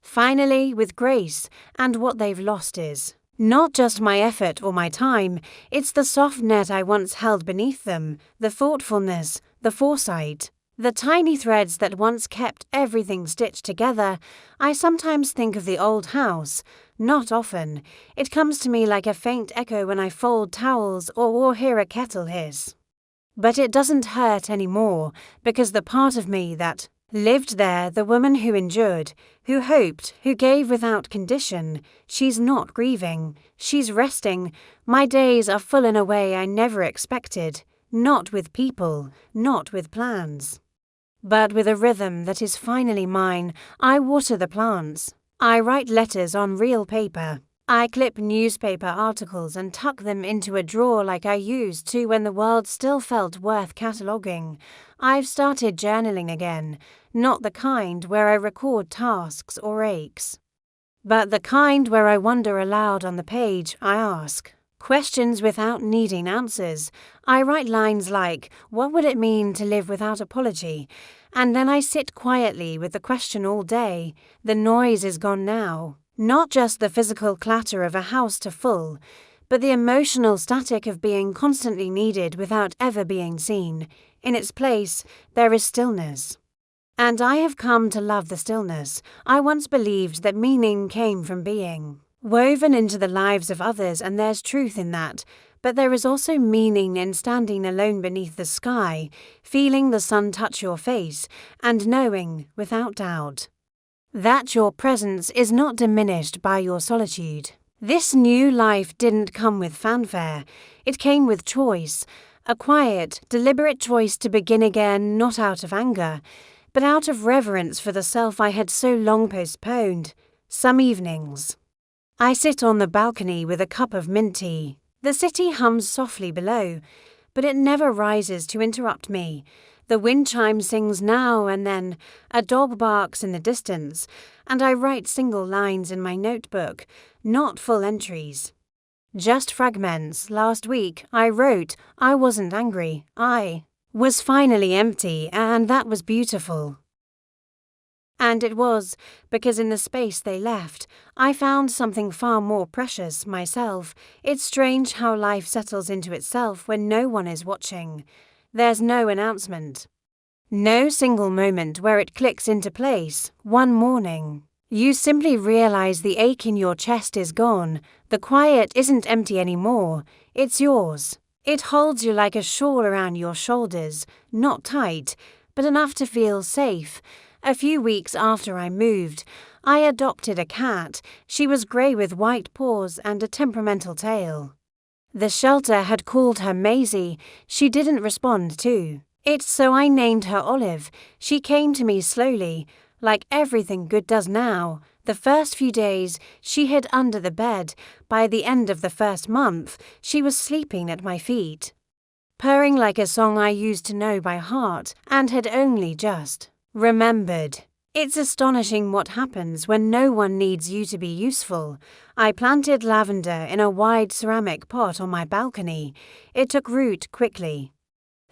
Finally, with grace, and what they've lost is not just my effort or my time, it's the soft net I once held beneath them, the thoughtfulness, the foresight. The tiny threads that once kept everything stitched together. I sometimes think of the old house. Not often. It comes to me like a faint echo when I fold towels or hear a kettle hiss. But it doesn't hurt anymore, because the part of me that lived there, the woman who endured, who hoped, who gave without condition, she's not grieving. She's resting. My days are full in a way I never expected. Not with people, not with plans. But with a rhythm that is finally mine. I water the plants. I write letters on real paper. I clip newspaper articles and tuck them into a drawer like I used to when the world still felt worth cataloguing. I've started journaling again, not the kind where I record tasks or aches, but the kind where I wonder aloud on the page. I ask questions without needing answers. I write lines like, "What would it mean to live without apology?" And then I sit quietly with the question all day. The noise is gone now. Not just the physical clatter of a house to full, but the emotional static of being constantly needed without ever being seen. In its place, there is stillness. And I have come to love the stillness. I once believed that meaning came from being woven into the lives of others, and there's truth in that. But there is also meaning in standing alone beneath the sky, feeling the sun touch your face, and knowing, without doubt, that your presence is not diminished by your solitude. This new life didn't come with fanfare. It came with choice, a quiet, deliberate choice to begin again, not out of anger, but out of reverence for the self I had so long postponed. Some evenings I sit on the balcony with a cup of mint tea. The city hums softly below, but it never rises to interrupt me. The wind chime sings now and then, a dog barks in the distance, and I write single lines in my notebook, not full entries. Just fragments. Last week I wrote, I wasn't angry. I was finally empty, and that was beautiful. And it was, because in the space they left, I found something far more precious, myself. It's strange how life settles into itself when no one is watching. There's no announcement. No single moment where it clicks into place. One morning, you simply realize the ache in your chest is gone. The quiet isn't empty anymore. It's yours. It holds you like a shawl around your shoulders, not tight, but enough to feel safe. A few weeks after I moved, I adopted a cat. She was grey with white paws and a temperamental tail. The shelter had called her Maisie. She didn't respond to it, so I named her Olive. She came to me slowly, like everything good does now. The first few days, she hid under the bed. By the end of the first month, she was sleeping at my feet, purring like a song I used to know by heart and had only just remembered. It's astonishing what happens when no one needs you to be useful. I planted lavender in a wide ceramic pot on my balcony. It took root quickly.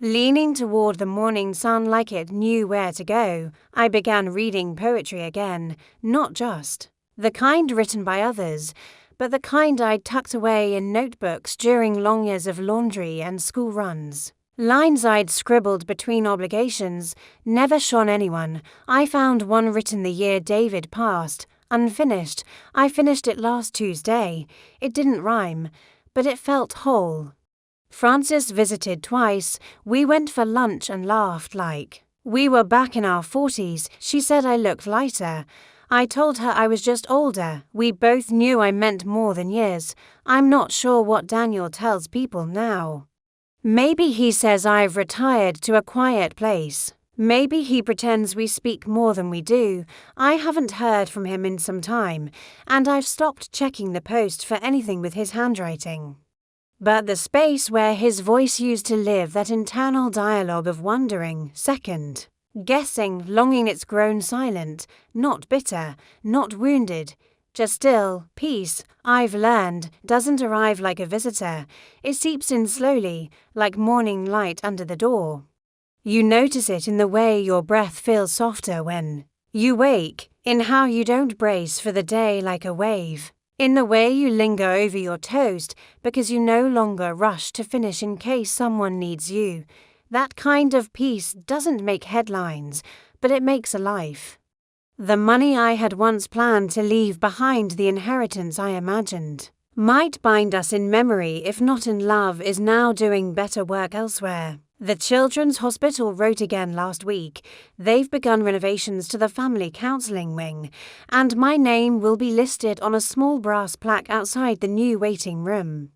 Leaning toward the morning sun like it knew where to go, I began reading poetry again, not just the kind written by others, but the kind I'd tucked away in notebooks during long years of laundry and school runs. Lines I'd scribbled between obligations, never shone anyone. I found one written the year David passed, unfinished. I finished it last Tuesday. It didn't rhyme, but it felt whole. Frances visited twice. We went for lunch and laughed like we were back in our 40s. She said I looked lighter. I told her I was just older. We both knew I meant more than years. I'm not sure what Daniel tells people now. Maybe he says I've retired to a quiet place. Maybe he pretends we speak more than we do. I haven't heard from him in some time, and I've stopped checking the post for anything with his handwriting. But the space where his voice used to live, that internal dialogue of wondering, second, guessing, longing, it's grown silent, not bitter, not wounded, just still, peace, I've learned, doesn't arrive like a visitor. It seeps in slowly, like morning light under the door. You notice it in the way your breath feels softer when you wake, in how you don't brace for the day like a wave, in the way you linger over your toast because you no longer rush to finish in case someone needs you. That kind of peace doesn't make headlines, but it makes a life. The money I had once planned to leave behind, the inheritance I imagined might bind us in memory if not in love, is now doing better work elsewhere. The Children's Hospital wrote again last week. They've begun renovations to the family counselling wing, and my name will be listed on a small brass plaque outside the new waiting room.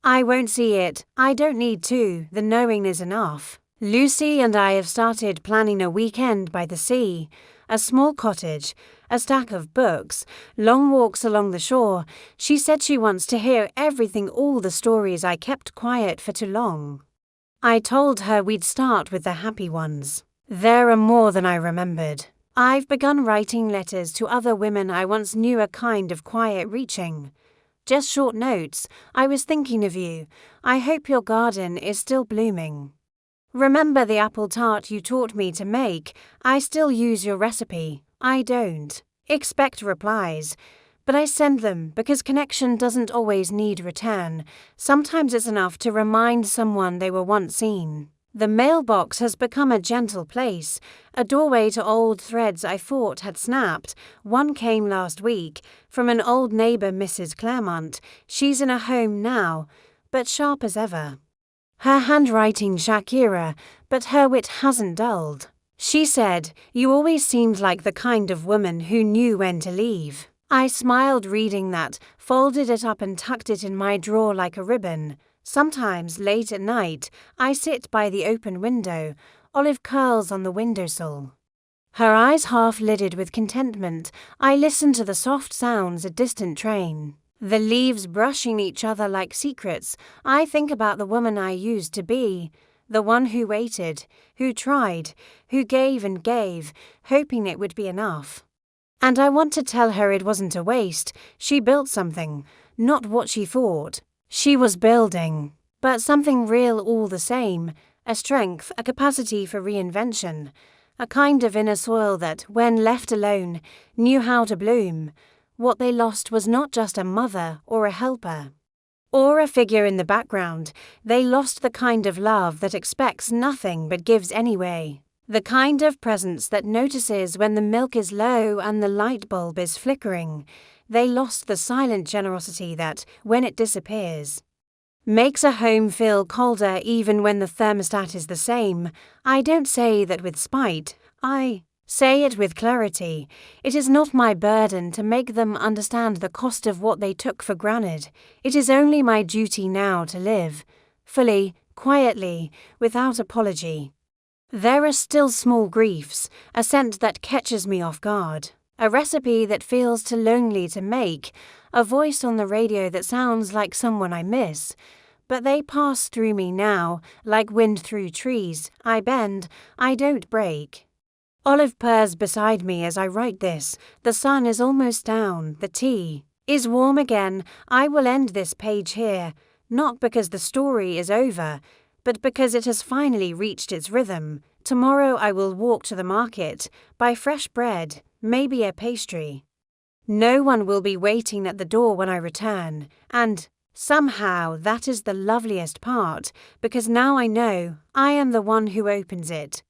I won't see it, I don't need to, the knowing is enough. Lucy and I have started planning a weekend by the sea, a small cottage, a stack of books, long walks along the shore. She said she wants to hear everything, all the stories I kept quiet for too long. I told her we'd start with the happy ones. There are more than I remembered. I've begun writing letters to other women I once knew, a kind of quiet reaching. Just short notes. I was thinking of you. I hope your garden is still blooming. Remember the apple tart you taught me to make? I still use your recipe. I don't expect replies, but I send them because connection doesn't always need return. Sometimes it's enough to remind someone they were once seen. The mailbox has become a gentle place, a doorway to old threads I thought had snapped. One came last week from an old neighbour, Mrs. Claremont. She's in a home now, but sharp as ever. Her handwriting Shakira, but her wit hasn't dulled. She said, "You always seemed like the kind of woman who knew when to leave." I smiled reading that, folded it up and tucked it in my drawer like a ribbon. Sometimes, late at night, I sit by the open window, olive curls on the windowsill. Her eyes half-lidded with contentment, I listen to the soft sounds, a distant train. The leaves brushing each other like secrets. I think about the woman I used to be, the one who waited, who tried, who gave and gave, hoping it would be enough. And I want to tell her it wasn't a waste. She built something, not what she thought she was building, but something real all the same, a strength, a capacity for reinvention, a kind of inner soil that, when left alone, knew how to bloom. What they lost was not just a mother or a helper, or a figure in the background. They lost the kind of love that expects nothing but gives anyway. The kind of presence that notices when the milk is low and the light bulb is flickering. They lost the silent generosity that, when it disappears, makes a home feel colder even when the thermostat is the same. I don't say that with spite, I say it with clarity. It is not my burden to make them understand the cost of what they took for granted. It is only my duty now to live, fully, quietly, without apology. There are still small griefs, a scent that catches me off guard, a recipe that feels too lonely to make, a voice on the radio that sounds like someone I miss. But they pass through me now, like wind through trees. I bend, I don't break. Olive purrs beside me as I write this. The sun is almost down, the tea is warm again. I will end this page here, not because the story is over, but because it has finally reached its rhythm. Tomorrow I will walk to the market, buy fresh bread, maybe a pastry. No one will be waiting at the door when I return, and somehow that is the loveliest part, because now I know I am the one who opens it.